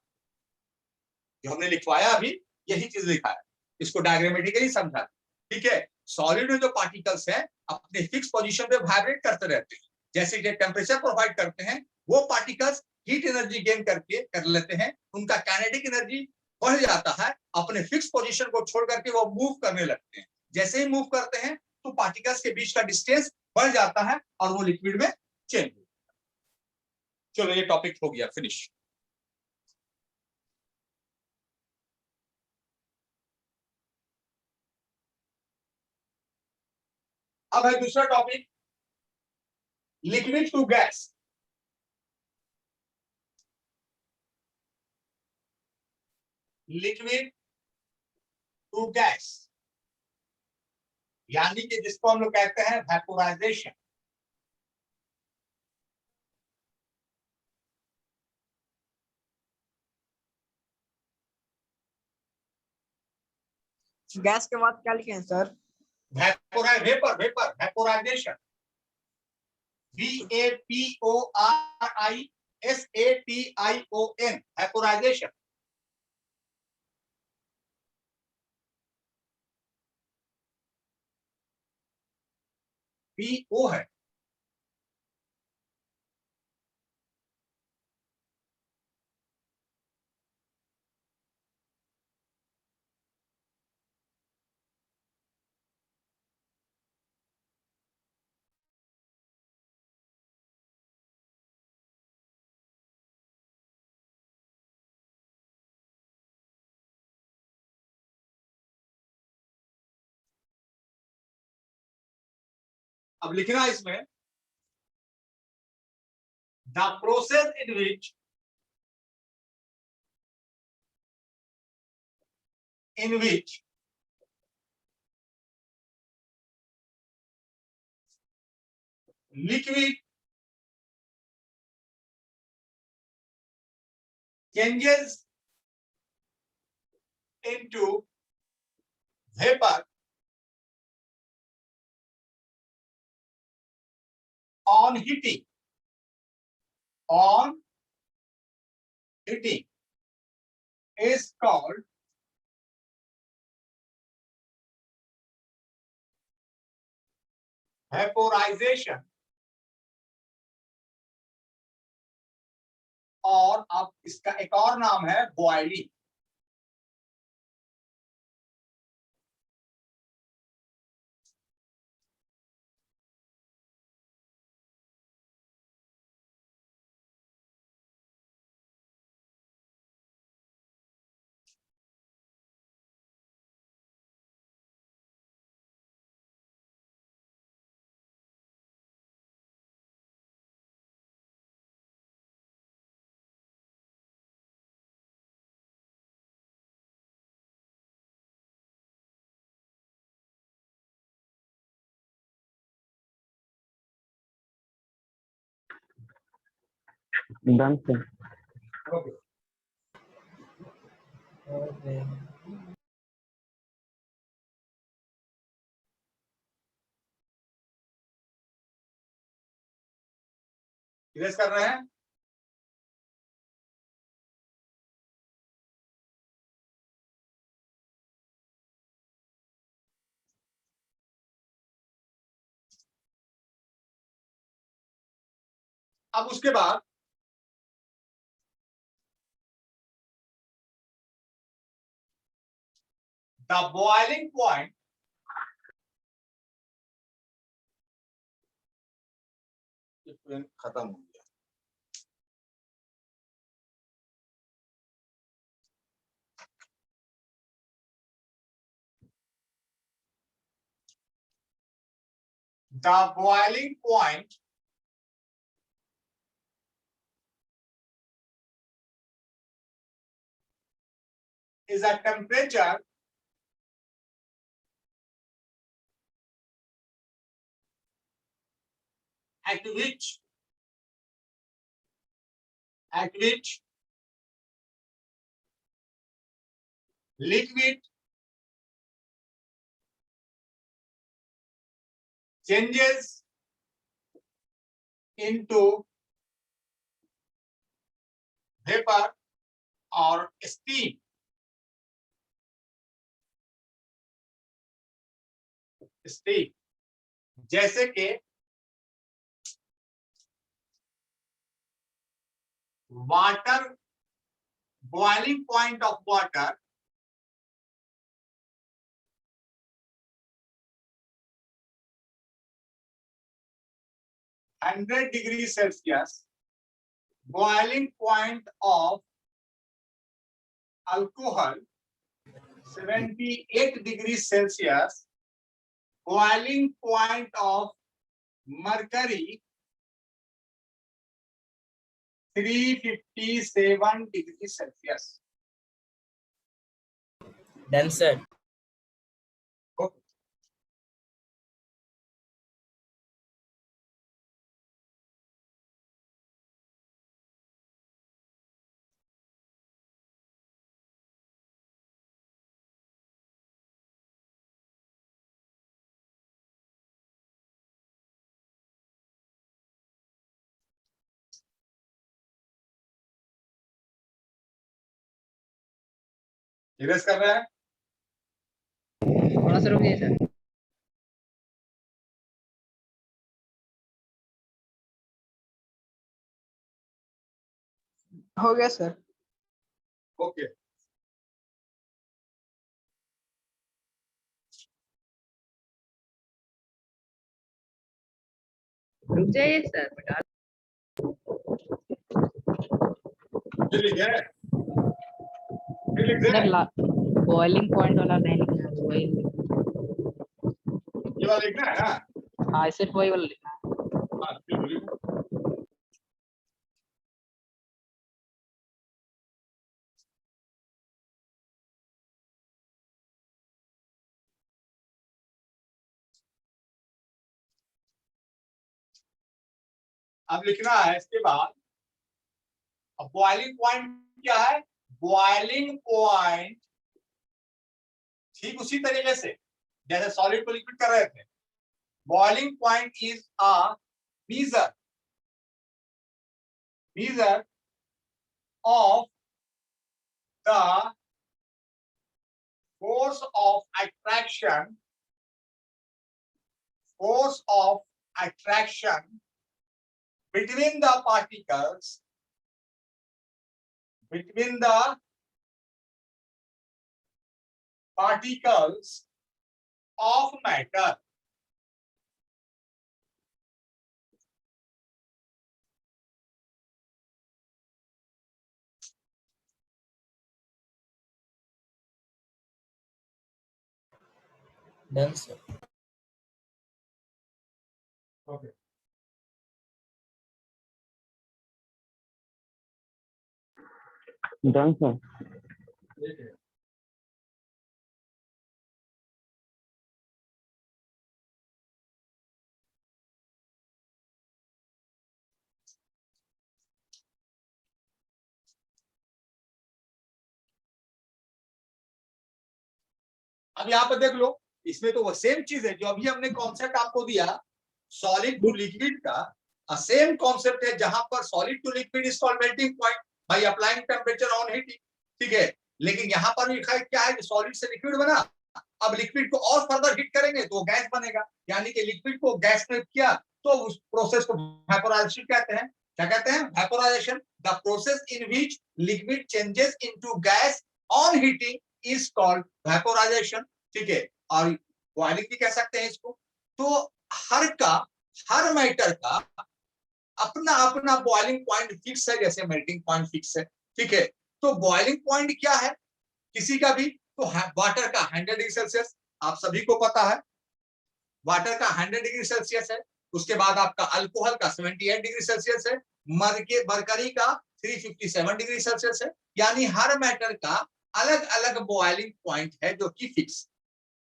जो हमने लिखवाया अभी यही चीज लिखा है, इसको डायग्रामेटिकली समझा, ठीक है। सॉलिड में जो पार्टिकल्स हैं अपने फिक्स पोजीशन पे वाइब्रेट करते रहते हैं, जैसे कि टेम्परेचर प्रोवाइड करते हैं वो पार्टिकल्स हीट एनर्जी गेन करके कर लेते हैं, उनका काइनेटिक एनर्जी बढ़ जाता है, अपने फिक्स पोजीशन को छोड़ करके वो मूव करने लगते हैं। जैसे ही मूव करते हैं तो पार्टिकल्स के बीच का डिस्टेंस बढ़ जाता है और वो लिक्विड में चेंज हो। चलो ये टॉपिक हो गया फिनिश। अब है दूसरा topic, liquid to gas. Liquid to gas यानी कि जिसको हम लोग कहते हैं वेपोराइजेशन। गैस के बाद क्या लिखे हैं sir? Vaporisation, VAPORISATION, vaporisation. PO है अब लिखना है इसमें the process in which liquid changes into vapor on heating is called vaporization, और अब इसका एक और नाम है boiling. Done, sir. Okay. Okay. Erase कर रहे हैं। अब उसके बाद द बॉइलिंग पॉइंट खत्म हो गया। The boiling point is a temperature at which liquid changes into vapor और steam। steam जैसे कि water, boiling point of water (100°C), boiling point of alcohol 78°C, boiling point of mercury 357°C। Done, sir. Okay. Erase कर रहे हैं। थोड़ा सा रुकिए sir. हो गया सर। ओके। रुक जाइए सर, बता। ये लिखे हैं? ये लिख दे। बॉइलिंग पॉइंट वाला नहीं लिखना है, वही ये वाला लिखना है ना? हाँ सिर्फ वही वाला लिखना है। हाँ, फिर बोलिए। अब लिखना है इसके बाद, अब बॉइलिंग पॉइंट क्या है? बॉइलिंग पॉइंट ठीक उसी तरीके से जैसे सॉलिड को लिक्विड कर रहे थे। Boiling point is a measure of the force of attraction between the particles of matter. Done, sir. Okay. Done, sir. अब यहाँ पर देख लो, इसमें तो वो सेम चीज है जो अभी हमने कॉन्सेप्ट आपको दिया सॉलिड टू लिक्विड का। सेम कॉन्सेप्ट है जहां पर solid to liquid is called melting point by applying temperature on heating, ठीक है। लेकिन यहाँ पर लिखा है क्या है कि सॉलिड से लिक्विड बना, अब लिक्विड को और फर्दर हीट करेंगे तो गैस बनेगा, यानी कि लिक्विड को गैस में किया तो उस प्रोसेस को वेपोराइजेशन कहते हैं। क्या कहते हैं? Vaporisation. The process in which liquid changes into gas on heating is called vaporisation, ठीक है। और बॉइलिंग भी कह सकते हैं इसको। तो हर मैटर का अपना अपना बॉइलिंग पॉइंट फिक्स है, जैसे मेल्टिंग पॉइंट फिक्स है, ठीक है। तो बॉइलिंग पॉइंट क्या है किसी का भी? तो वाटर का 100 डिग्री सेल्सियस, आप सभी को पता है वाटर का 100 डिग्री सेल्सियस है। उसके बाद आपका अल्कोहल का 78 डिग्री सेल्सियस है, मरकरी का 357 डिग्री सेल्सियस है। यानी हर मैटर का अलग अलग बॉइलिंग पॉइंट है जो कि फिक्स,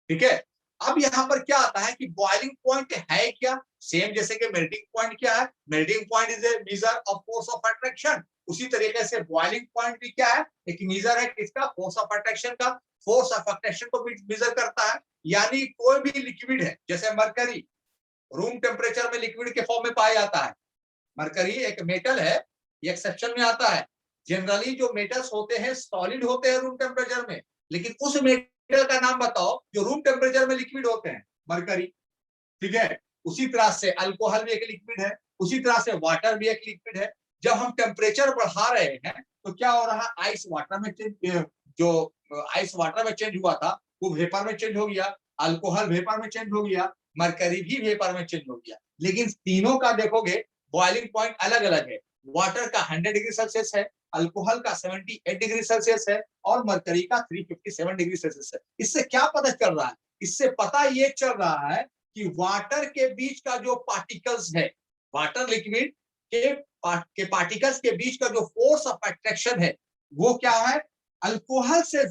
ठीक है। अब यहाँ पर क्या आता है कि बॉइलिंग पॉइंट है क्या? सेम जैसे कि मेल्टिंग पॉइंट क्या है? Melting point is a measure of force of attraction. उसी तरीके से बॉइलिंग पॉइंट भी क्या है? एक मेजर है किसका? फोर्स ऑफ अट्रैक्शन का। फोर्स ऑफ अट्रैक्शन को भी मेजर करता है। यानी कोई भी लिक्विड है, जैसे मरकरी रूम टेम्परेचर में लिक्विड के फॉर्म में पाया जाता है। मरकरी एक मेटल है, ये एक्सेप्शन में आता है। जनरली जो मेटल्स होते हैं सॉलिड होते हैं रूम टेम्परेचर में, लेकिन उस मेटल का नाम बताओ जो रूम टेम्परेचर में लिक्विड होते हैं। मरकरी, ठीक है। उसी तरह से अल्कोहल भी एक लिक्विड है, उसी तरह से वाटर भी एक लिक्विड है। जब हम टेम्परेचर बढ़ा रहे हैं तो क्या हो रहा है? आइस वाटर में चेंज, जो आइस वाटर में चेंज हुआ था वो वेपर में चेंज हो गया, अल्कोहल वेपर में चेंज हो गया, मरकरी भी वेपर में चेंज हो गया। लेकिन तीनों का देखोगे बॉइलिंग पॉइंट अलग अलग है। वाटर का 100 डिग्री सेल्सियस है, अल्कोहल का 78 डिग्री सेल्सियस है और मरकरी का 357 डिग्री सेल्सियस है। इससे क्या पता चल रहा है? इससे पता ये चल रहा है कि वाटर के बीच का जो पार्टिकल्स है, वाटर लिक्विड के पार्टिकल्स के बीच का जो फोर्स ऑफ अट्रैक्शन है वो क्या है? अल्कोहल से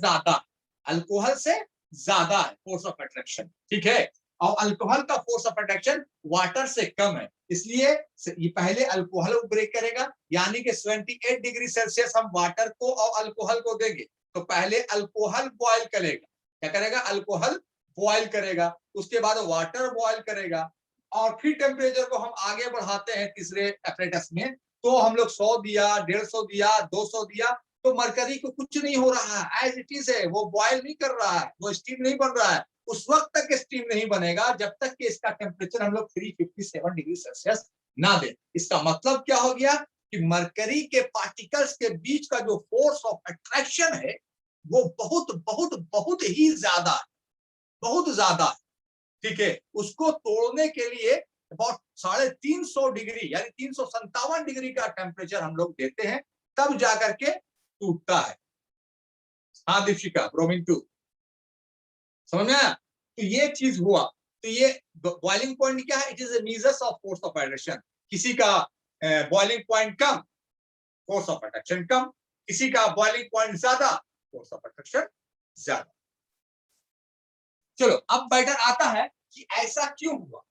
ज्यादा है फोर्स ऑफ अट्रैक्शन, ठीक है। और अल्कोहल का फोर्स ऑफ अट्रैक्शन वाटर से कम है, इसलिए ये पहले अल्कोहल को ब्रेक करेगा। यानी कि 78 डिग्री सेल्सियस हम वाटर को और अल्कोहल को देंगे तो पहले अल्कोहल बॉयल करेगा। क्या करेगा? अल्कोहल बॉयल करेगा, उसके बाद वाटर बॉयल करेगा और फिर टेम्परेचर को हम आगे बढ़ाते हैं तीसरे एपरेटस में। तो हम लोग 100 दिया, 150 दिया, 200 दिया, तो मरकरी को कुछ नहीं हो रहा है, एज इट इज है, वो बॉयल नहीं कर रहा है, वो स्टीम नहीं बन रहा है। उस वक्त तक स्टीम नहीं बनेगा जब तक कि इसका टेम्परेचर हम लोग 357 डिग्री सेल्सियस ना दे। इसका मतलब क्या हो गया कि मरकरी के पार्टिकल्स के बीच का जो फोर्स ऑफ अट्रैक्शन है वो बहुत बहुत बहुत ही ज्यादा है, बहुत ज्यादा है, ठीक है। उसको तोड़ने के लिए about 350 डिग्री यानी 357 डिग्री का टेम्परेचर हम लोग देते हैं, तब जाकर के टूटता है। हाँ दीपिका, ब्रोमीन 2 समझ में आया? तो ये चीज हुआ। तो ये बॉइलिंग पॉइंट क्या है? It is a measures of force of attraction. किसी का बॉइलिंग पॉइंट कम, फोर्स ऑफ अट्रैक्शन कम, किसी का बॉइलिंग पॉइंट ज्यादा, फोर्स ऑफ अट्रैक्शन ज्यादा। चलो अब मैटर आता है कि ऐसा क्यों हुआ।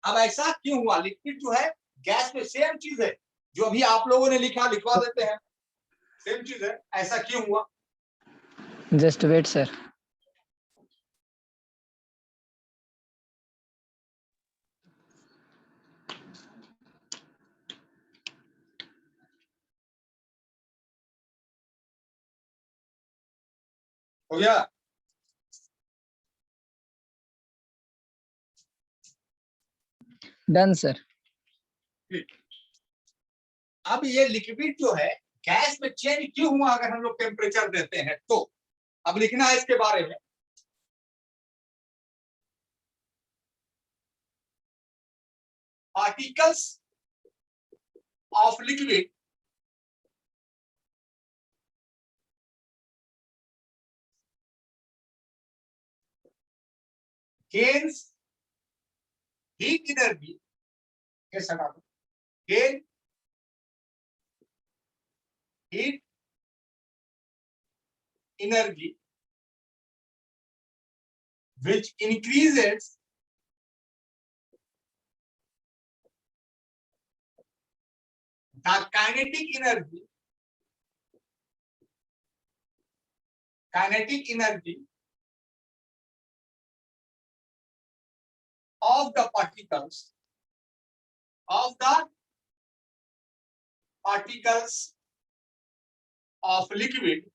अब ऐसा क्यों हुआ? लिक्विड जो है गैस में सेम चीज है जो अभी आप लोगों ने लिखा, लिखवा देते हैं, सेम चीज है। ऐसा क्यों हुआ? Just wait, sir. हो गया? Done, sir. अब ये लिक्विड जो है गैस में चेंज क्यों हुआ अगर हम लोग टेम्परेचर देते हैं तो? अब लिखना है इसके बारे में। Particles of liquid gains heat energy, कैसा ना gain heat energy which increases the kinetic energy of the particles of liquid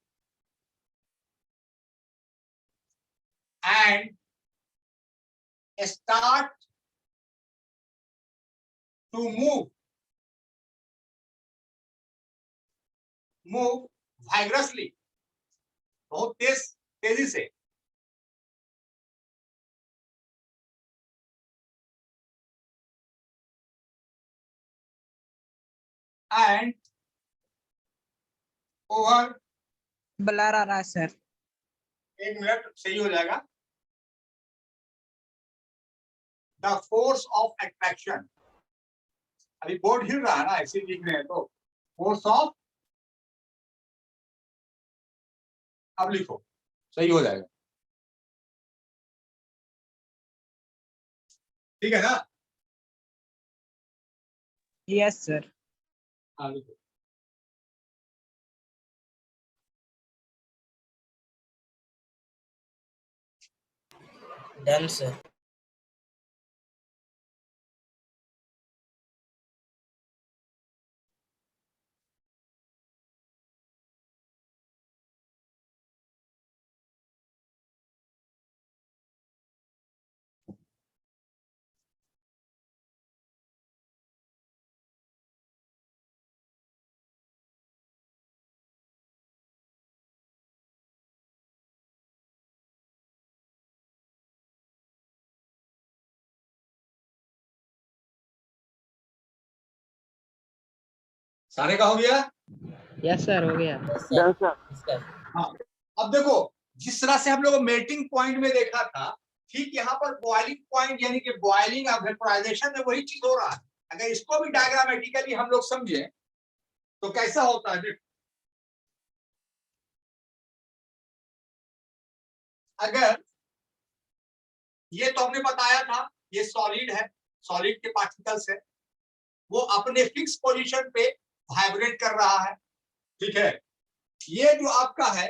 and start to move vigorously, बहुत तेजी से। and over, ब्लर आ रहा है सर। एक मिनट सही हो जाएगा। द फोर्स ऑफ अट्रैक्शन, अभी बोर्ड हिल रहा है ना, ऐसे लिख रहे हैं तो फोर्स ऑफ, अब लिखो सही हो जाएगा, ठीक है ना? Yes sir. हाँ लिखो। Done, sir. सारे का हो गया? Yes, sir. हो गया. Yes, sir. Done, sir. Discuss. हाँ। अब देखो जिस तरह से हम लोग मेल्टिंग पॉइंट में देखा था, ठीक यहाँ पर बॉइलिंग पॉइंट यानी कि बॉइलिंग और वेपोराइजेशन में वही चीज हो रहा है। अगर इसको भी डायग्रामेटिकली हम लोग समझे तो कैसा होता है देखो। अगर ये तो हमने बताया था ये सॉलिड है, सॉलिड के पार्टिकल्स है, वो अपने फिक्स पोजीशन पे वाइब्रेट कर रहा है, ठीक है। ये जो आपका है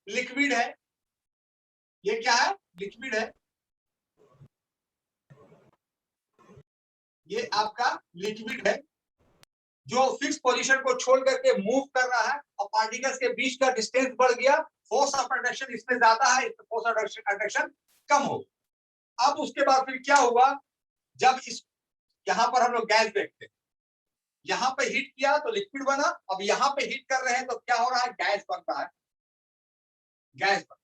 लिक्विड है, ये क्या है? लिक्विड है, ये आपका लिक्विड है जो फिक्स पोजीशन को छोड़ करके मूव कर रहा है और पार्टिकल्स के बीच का डिस्टेंस बढ़ गया, फोर्स ऑफ अट्रैक्शन इसमें ज्यादा है, इसमें फोर्स ऑफ अट्रैक्शन कम हो। अब उसके बाद फिर क्या हुआ, जब इस यहाँ पर हम लोग गैस देखते हैं, यहाँ पे हीट किया तो लिक्विड बना, अब यहाँ पे हीट कर रहे हैं तो क्या हो रहा है? गैस बन रहा है, गैस बन।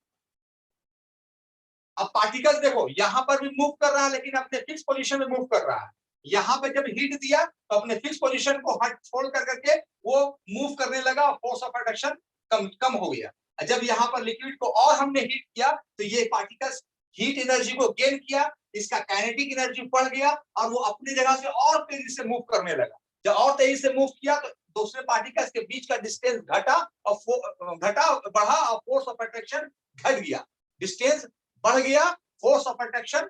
अब पार्टिकल्स देखो यहाँ पर भी मूव कर रहा है लेकिन अपने फिक्स पोजीशन में मूव कर रहा है। यहाँ पे जब हीट दिया तो अपने फिक्स पोजीशन को हट छोड़ करके वो मूव करने लगा, फोर्स ऑफ अट्रैक्शन कम हो गया। जब यहाँ पर लिक्विड को और हमने हीट किया तो ये पार्टिकल्स हीट एनर्जी को गेन किया, इसका काइनेटिक एनर्जी बढ़ गया और वो अपनी जगह से और तेजी से मूव करने लगा। जब और तेजी से मूव किया तो दूसरे पार्टिकल्स के बीच का डिस्टेंस घटा और बढ़ा और फोर्स ऑफ अट्रैक्शन घट गया। डिस्टेंस बढ़ गया, फोर्स ऑफ अट्रैक्शन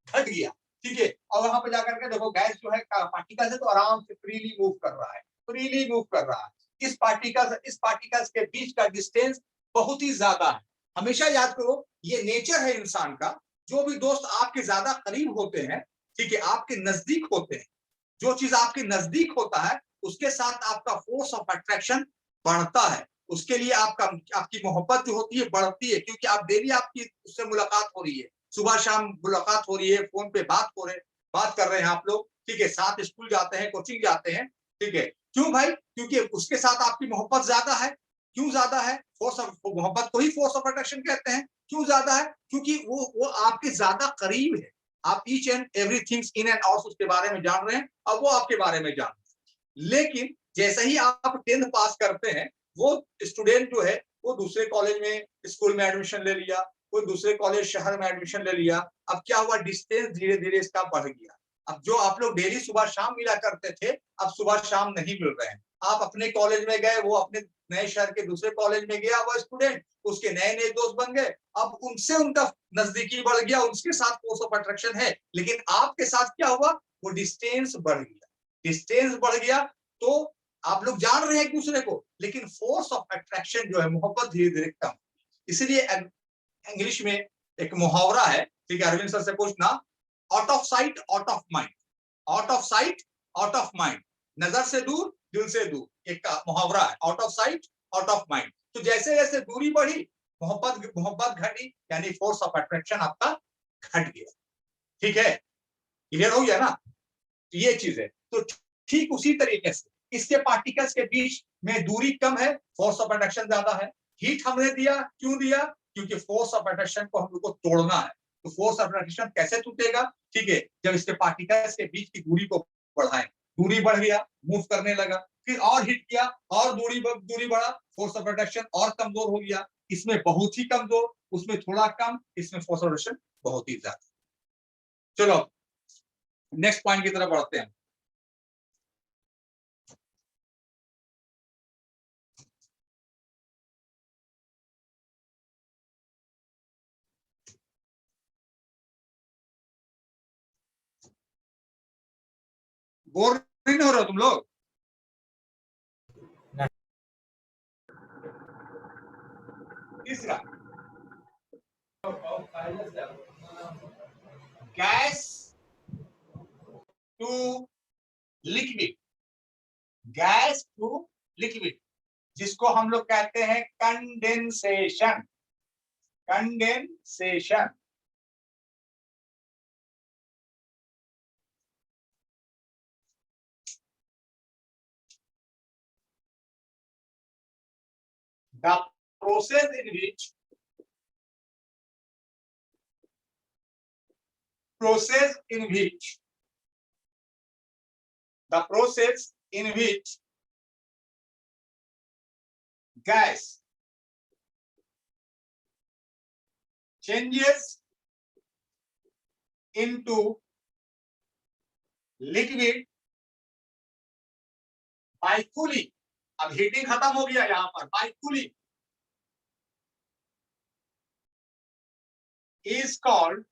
घट गया। ठीक है, और वहां पे जाकर के देखो गैस जो है पार्टिकल है तो आराम से फ्रीली मूव कर रहा है, फ्रीली मूव कर रहा है। इस पार्टिकल्स के बीच का डिस्टेंस बहुत ही ज्यादा है। हमेशा याद करो, ये नेचर है इंसान का। जो भी दोस्त आपके ज्यादा करीब होते हैं, ठीक है, आपके नजदीक होते हैं, जो चीज आपके नजदीक होता है उसके साथ आपका फोर्स ऑफ अट्रैक्शन बढ़ता है। उसके लिए आपकी मोहब्बत जो होती है बढ़ती है, क्योंकि आप डेली आपकी उससे मुलाकात हो रही है, सुबह शाम मुलाकात हो रही है, फोन पे बात कर रहे हैं आप लोग, ठीक है, साथ स्कूल जाते हैं, कोचिंग जाते हैं, ठीक है। क्यों भाई? क्योंकि उसके साथ आपकी मोहब्बत ज्यादा है। क्यों ज्यादा है? फोर्स ऑफ मोहब्बत को ही फोर्स ऑफ अट्रैक्शन कहते हैं। क्यों ज्यादा है? क्योंकि वो आपके ज्यादा करीब है। आप each and everything in and out उसके बारे में जान रहे हैं और वो आपके बारे में जान रहे हैं। लेकिन जैसे ही आप 10th पास करते हैं, वो स्टूडेंट जो है वो दूसरे कॉलेज में, स्कूल में एडमिशन ले लिया, कोई दूसरे कॉलेज शहर में एडमिशन ले लिया। अब क्या हुआ? डिस्टेंस धीरे धीरे इसका बढ़ गया। अब जो आप लोग डेली सुबह शाम मिला करते थे, अब सुबह शाम नहीं मिल रहे हैं। आप अपने कॉलेज में गए, वो अपने नए शहर के दूसरे कॉलेज में गया, वो स्टूडेंट, उसके नए नए दोस्त बन गए। अब उनसे उनका नजदीकी बढ़ गया, उनके साथ फोर्स ऑफ अट्रैक्शन है। लेकिन आपके साथ क्या हुआ? वो डिस्टेंस बढ़ गया। डिस्टेंस बढ़ गया तो आप लोग जान रहे हैं एक दूसरे को, लेकिन फोर्स ऑफ अट्रैक्शन जो है, मोहब्बत धीरे धीरे कम। इसलिए इंग्लिश में एक मुहावरा है, ठीक है, अरविंद सर से पूछना, out of sight out of mind. Out of sight out of mind, नजर से दूर दिल से दूर, एक मुहावरा है, out of sight out of mind. तो जैसे जैसे दूरी बढ़ी, मोहब्बत घटी, यानी फोर्स ऑफ अट्रैक्शन आपका घट गया। ठीक है, क्लियर हो गया ना? ये चीज है। तो ठीक उसी तरीके से इसके पार्टिकल्स के बीच में दूरी कम है, फोर्स ऑफ अट्रैक्शन ज्यादा है। हीट हमने दिया, क्यों दिया? क्योंकि फोर्स ऑफ अट्रैक्शन को हम लोग को तोड़ना है। तो फोर्स ऑफ अट्रैक्शन कैसे टूटेगा? ठीक है, जब इसके पार्टिकल्स के बीच की दूरी को बढ़ाएं, दूरी बढ़ गया, मूव करने लगा, फिर और हीट किया और दूरी बढ़ा, फोर्स ऑफ अट्रैक्शन और कमजोर हो गया। इसमें बहुत ही कमजोर, उसमें थोड़ा कम, इसमें फोर्स ऑफ अट्रैक्शन बहुत ही ज्यादा। चलो नेक्स्ट पॉइंट की तरफ बढ़ते हैं। बोर नहीं हो रहे हो तुम लोग? तीसरा, gas to liquid. Gas to liquid, जिसको हम लोग कहते हैं condensation. Condensation, the process in which the process in which gas changes into liquid by cooling। अब हीटिंग खत्म हो गया यहां पर, by cooling is called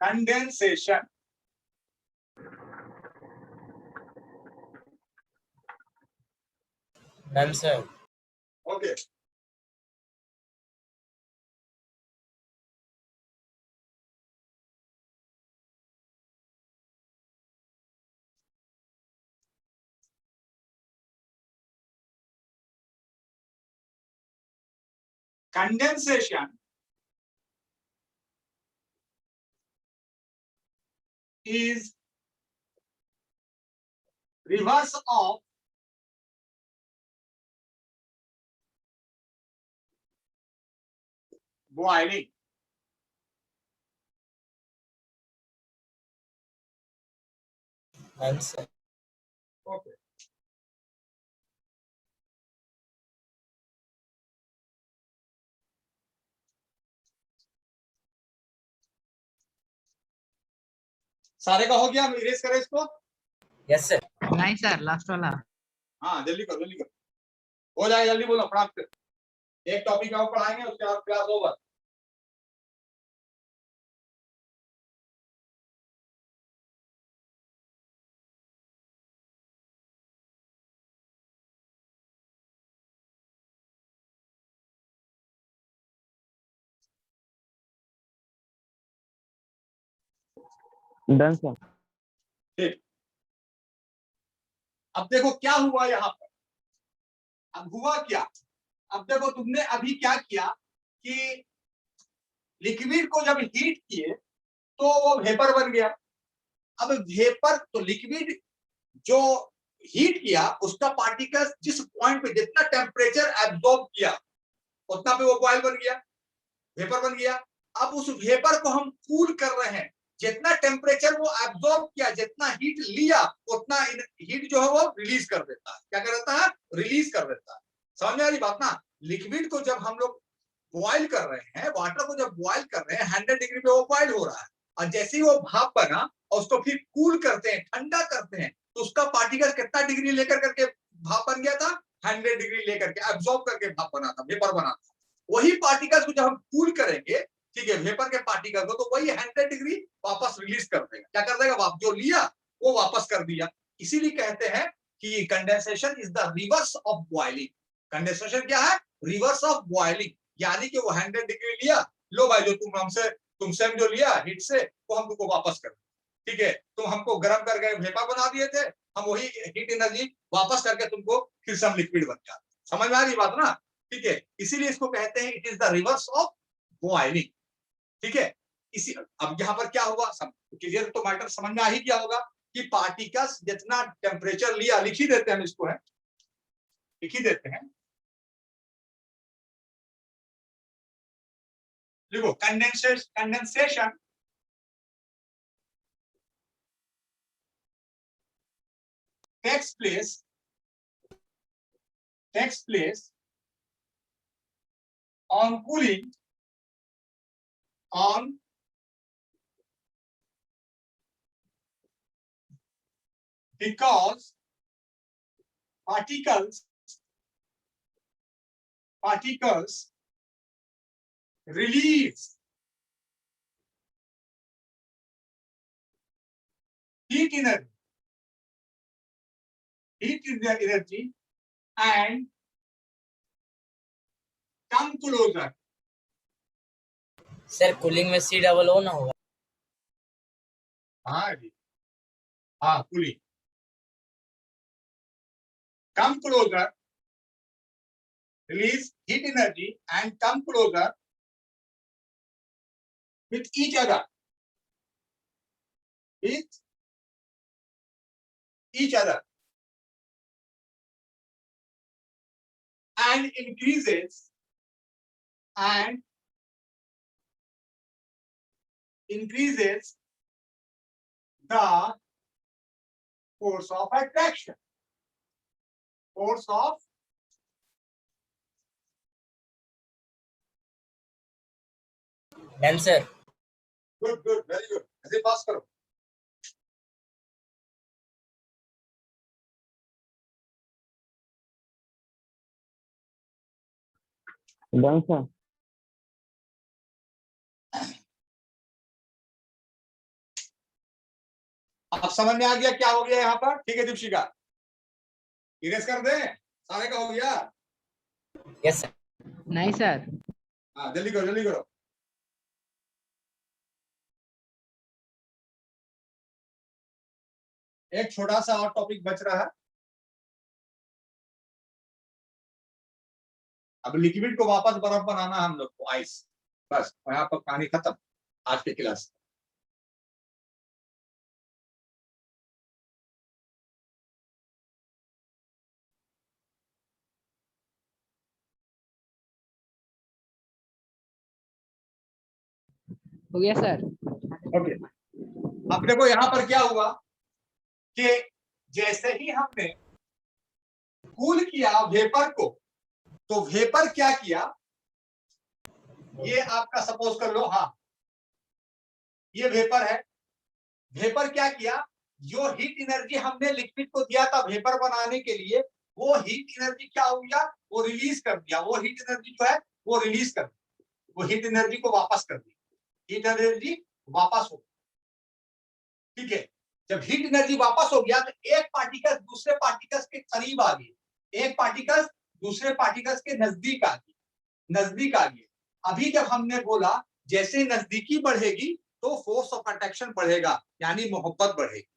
condensation। Done, sir. Okay, condensation is reverse of boiling। Done, sir. Okay, सारे का हो गया, हम इरेज करें इसको। Yes, sir. नहीं सर, लास्ट वाला। हाँ जल्दी करो, जल्दी करो, हो जाए, जल्दी बोलो फटाफट। एक टॉपिक और पढ़ाएंगे, उसके बाद क्लास ओवर। Done, sir. ठीक, अब देखो क्या हुआ यहाँ पर। अब हुआ क्या, अब देखो तुमने अभी क्या किया कि लिक्विड को जब हीट किए तो वो वेपर बन गया। अब वेपर तो लिक्विड जो हीट किया उसका पार्टिकल जिस पॉइंट पे जितना टेम्परेचर एब्जॉर्ब किया उतना पे वो बॉयल बन गया, वेपर बन गया। अब उस वेपर को हम कूल कर रहे हैं, जितना टेम्परेचर वो एब्जॉर्ब किया, जितना हीट लिया, उतना हीट जो है वो रिलीज कर देता है। क्या कर देता है, रिलीज कर देता है। समझ में आ रही बात ना। लिक्विड को जब हम लोग बॉयल कर रहे हैं, वाटर को जब बॉयल कर रहे हैं 100 डिग्री पे वो बॉयल हो रहा है, और जैसे ही वो भाप बना और उसको फिर कूल करते हैं, ठंडा करते हैं, तो उसका पार्टिकल कितना डिग्री लेकर करके भाप बन गया था, 100 डिग्री लेकर के एब्जॉर्ब करके भाप बना था, वेपर बना था। वही पार्टिकल्स को जब हम कूल करेंगे, ठीक है, वेपर के पार्टिकल को, तो वही 100 डिग्री वापस रिलीज कर देगा। क्या कर देगा, जो लिया वो वापस कर दिया। इसीलिए कहते हैं कि condensation is the reverse of boiling. Condensation क्या है, रिवर्स ऑफ बॉइलिंग। यानी कि वो 100 डिग्री लिया, लो भाई जो तुमसे जो लिया हीट से, वो हम तुमको वापस कर, ठीक है, तुम हमको गर्म करके वेपर बना दिए थे, हम वही हीट एनर्जी वापस करके तुमको फिर से हम लिक्विड बन जाते। समझ में आ रही बात ना, ठीक है। इसीलिए इसको कहते हैं it is the reverse of boiling, ठीक है। इसी अब यहाँ पर क्या हुआ, सब क्लियर तो मैटर समझ में आ ही गया होगा कि पार्टिकल्स जितना टेम्परेचर लिया, लिख ही देते हैं हम इसको, है लिख ही देते हैं। देखो condensation takes place on cooling, on because particles release heat energy and come closer. Sir cooling में C डबल O ना होगा। हाँ जी, हाँ cooling, come closer, release heat energy and come closer with each other, with each other, and increases the force of attraction. Force of done sir. good, very good. ऐसे पास करो। Done, sir. अब समझ में आ गया क्या हो गया यहाँ पर, ठीक है दीपशिका, इरेज कर दे, सारे का हो गया। Yes sir. नहीं सर। हाँ जल्दी करो, जल्दी करो। एक छोटा सा और टॉपिक बच रहा है। अब लिक्विड को वापस बर्फ बनाना हम लोग को, आइस, बस यहाँ पर कहानी खत्म आज की क्लास। हो गया सर। ओके, अब देखो यहाँ पर क्या हुआ कि जैसे ही हमने कूल किया वेपर को, तो वेपर क्या किया, ये आपका सपोज कर लो, हाँ ये वेपर है, वेपर क्या किया, जो हीट एनर्जी हमने लिक्विड को दिया था वेपर बनाने के लिए, वो हीट एनर्जी क्या हो गया, वो रिलीज कर दिया। वो हीट एनर्जी जो है वो रिलीज कर दिया, वो हीट एनर्जी को वापस कर दिया, हीट एनर्जी वापस हो, ठीक है। जब हीट एनर्जी वापस हो गया तो एक पार्टिकल दूसरे पार्टिकल्स के करीब आ गई, एक पार्टिकल दूसरे पार्टिकल्स के नजदीक आ गई, नजदीक आ गई। अभी जब हमने बोला जैसे नजदीकी बढ़ेगी तो फोर्स ऑफ अट्रैक्शन बढ़ेगा, यानी मोहब्बत बढ़ेगी,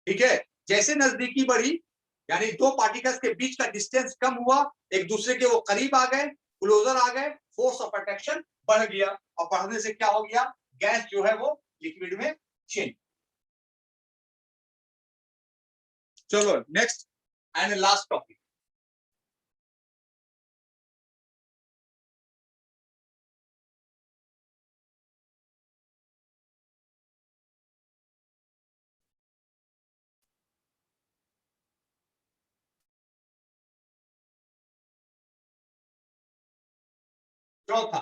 ठीक है। जैसे नजदीकी बढ़ी यानी दो पार्टिकल्स के बीच का डिस्टेंस कम हुआ, एक दूसरे के वो करीब आ गए, क्लोजर आ गए, फोर्स ऑफ अट्रैक्शन बढ़ गया, और बढ़ने से क्या हो गया, गैस जो है वो लिक्विड में चेंज। चलो नेक्स्ट एंड लास्ट टॉपिक, चौथा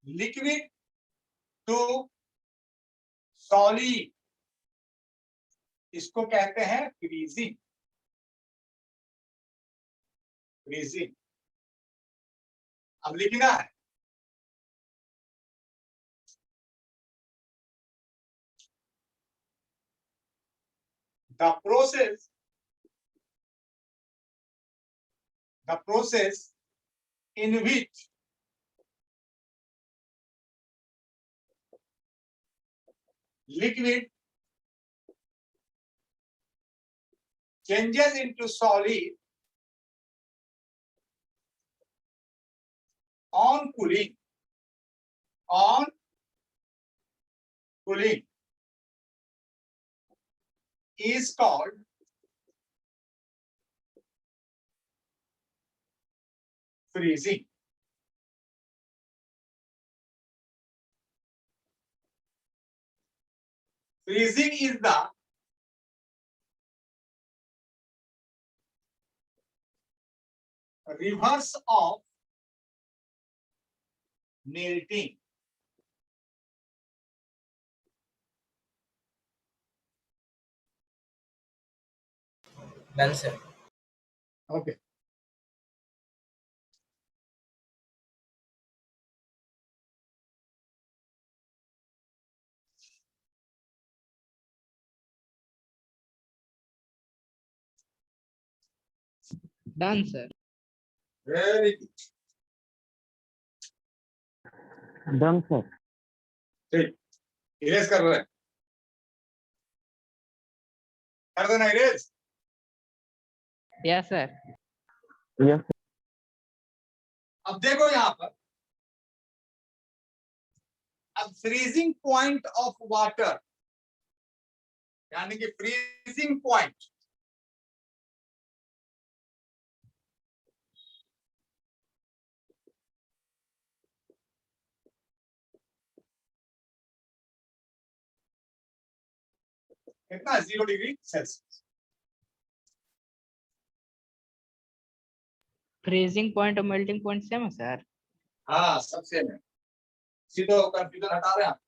लिक्विड टू सॉलिड, इसको कहते हैं फ्रीजिंग, फ्रीजिंग। अब लिखना है the process in which liquid changes into solid on cooling, on cooling is called freezing. Freezing is the reverse of melting. Done, sir. Okay. Done, sir. Very good. Done, sir. ठीक, erase कर रहे हैं, कर देना erase. Yes, sir. Yes, sir. अब देखो यहां पर, अब फ्रीजिंग पॉइंट ऑफ वाटर, यानी कि फ्रीजिंग पॉइंट, कितना, 0 डिग्री सेल्सियस। Freezing point और melting point same है, sir. हाँ सब सेम है, सीधो कंफ्यूजन हटा रहे हैं आप।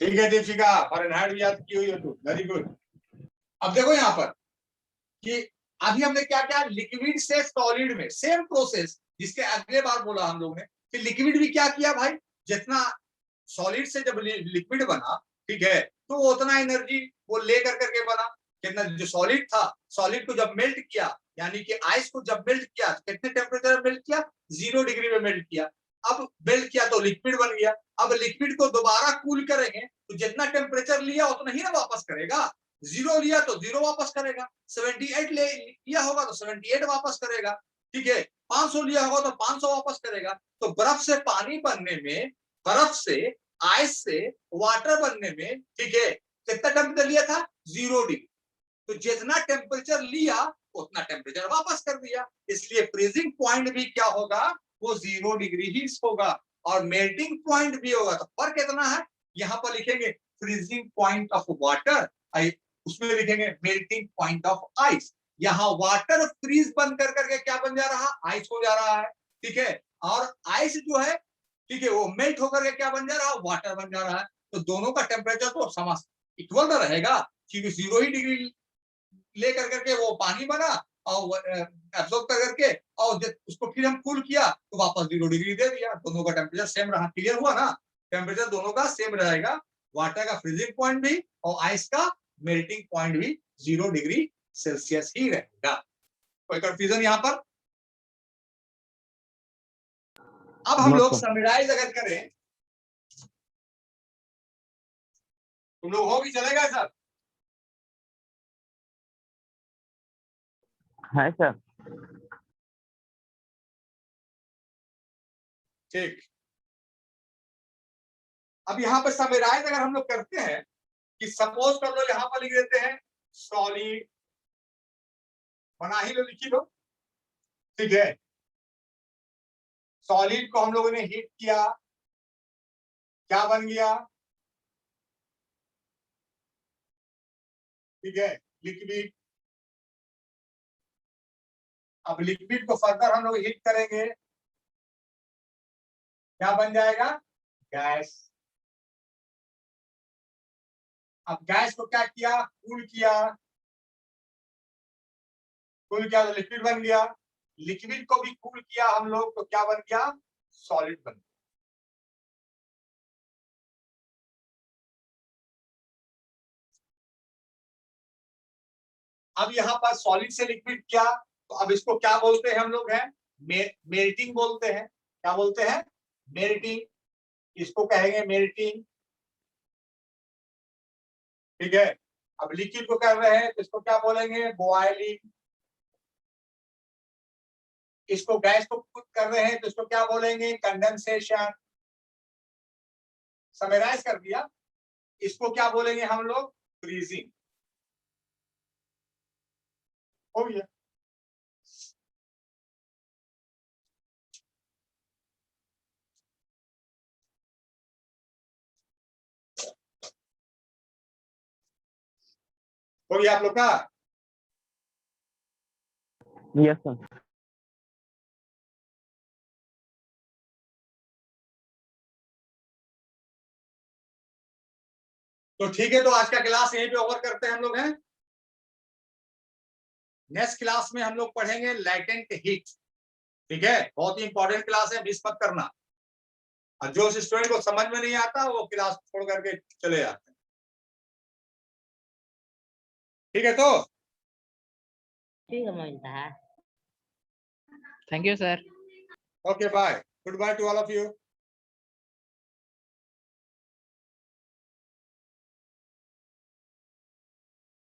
ठीक है दीपिका, फॉरेनहाइट भी याद की हुई हो तू, वेरी गुड। अब देखो यहाँ पर कि अभी हमने क्या क्या, लिक्विड से सॉलिड में, सेम प्रोसेस जिसके अगले बार बोला हम लोग ने कि लिक्विड भी क्या किया भाई, जितना सॉलिड से जब लिक्विड बना, ठीक है, तो वो उतना एनर्जी वो ले करके बना, कितना, जो सॉलिड था, सॉलिड को जब मेल्ट किया, यानी कि आइस को जब मेल्ट किया तो कितने टेम्परेचर में मेल्ट किया, 0 डिग्री में मेल्ट किया। अब मेल्ट किया तो लिक्विड बन गया। अब लिक्विड को दोबारा कूल करेंगे तो जितना टेम्परेचर लिया उतना ही ना वापस करेगा, 0 लिया तो 0 वापस करेगा, 78 लिया होगा तो 78 वापस करेगा, ठीक है, 500 लिया होगा तो 500 वापस करेगा। तो बर्फ से पानी बनने में, बर्फ से आइस से वाटर बनने में, ठीक है, कितना टेम्परेचर लिया था, 0 डिग्री। तो जितना टेम्परेचर लिया उतना टेम्परेचर वापस कर दिया, इसलिए फ्रीजिंग पॉइंट भी क्या होगा, वो 0 डिग्री ही होगा और मेल्टिंग पॉइंट भी होगा। तो फर्क कितना है, यहाँ पर लिखेंगे फ्रीजिंग पॉइंट ऑफ वाटर, उसमें लिखेंगे मेल्टिंग पॉइंट ऑफ आइस। यहाँ वाटर फ्रीज बन कर करके क्या बन जा रहा है, आइस हो जा रहा है, ठीक है। और आइस जो है, ठीक है, वो मेल्ट होकर के क्या बन जा रहा है, वाटर बन जा रहा है। तो दोनों का टेम्परेचर तो समान इक्वल ना रहेगा, क्योंकि 0 ही डिग्री लेकर करके वो पानी बना और एब्जॉर्ब कर करके, और जब उसको फिर हम कूल किया तो वापस 0 डिग्री दे दिया, दोनों का टेम्परेचर सेम रहा। क्लियर हुआ ना, टेम्परेचर दोनों का सेम रहेगा, वाटर का फ्रीजिंग पॉइंट भी और आइस का मेल्टिंग पॉइंट भी 0 डिग्री सेल्सियस ही रहेगा। कोई कंफ्यूजन यहाँ पर? अब हम लोग समराइज अगर करें, तुम लोग हो भी चलेगा सर? है सर। ठीक, अब यहाँ पे समराइज अगर हम लोग करते हैं कि सपोज कर लो यहाँ पर लिख देते हैं सॉलिड, बना ही लो, लिखी लो, ठीक है। सॉलिड को हम लोगों ने हीट किया, क्या बन गया, ठीक है, लिक्विड। अब लिक्विड को फर्दर हम लोग हीट करेंगे, क्या बन जाएगा, गैस। अब गैस को क्या किया, कूल किया, कूल किया तो लिक्विड बन गया। लिक्विड को भी कूल किया हम लोग तो क्या बन गया, सॉलिड बन गया। अब यहाँ पर सॉलिड से लिक्विड किया, तो अब इसको क्या बोलते हैं हम लोग, हैं मेल्टिंग बोलते हैं। क्या बोलते हैं, मेल्टिंग, इसको कहेंगे मेल्टिंग, ठीक है। अब लिक्विड को कर रहे हैं तो इसको क्या बोलेंगे, बॉइलिंग। इसको गैस को कुक कर रहे हैं तो इसको क्या बोलेंगे, कंडेंसेशन। समराइज कर दिया, इसको क्या बोलेंगे हम लोग, फ्रीजिंग। हो गया। हो गया आप लोग का? Yes sir. तो ठीक है, तो आज का क्लास यहीं पे ओवर करते हैं हम लोग, हैं। नेक्स्ट क्लास में हम लोग पढ़ेंगे लैटेंट हीट, ठीक है। बहुत ही इंपॉर्टेंट क्लास है, मिस मत करना। और जो स्टूडेंट को समझ में नहीं आता वो क्लास छोड़ करके चले जाते हैं, ठीक है। तो thank you sir. Okay, bye, goodbye to all of you.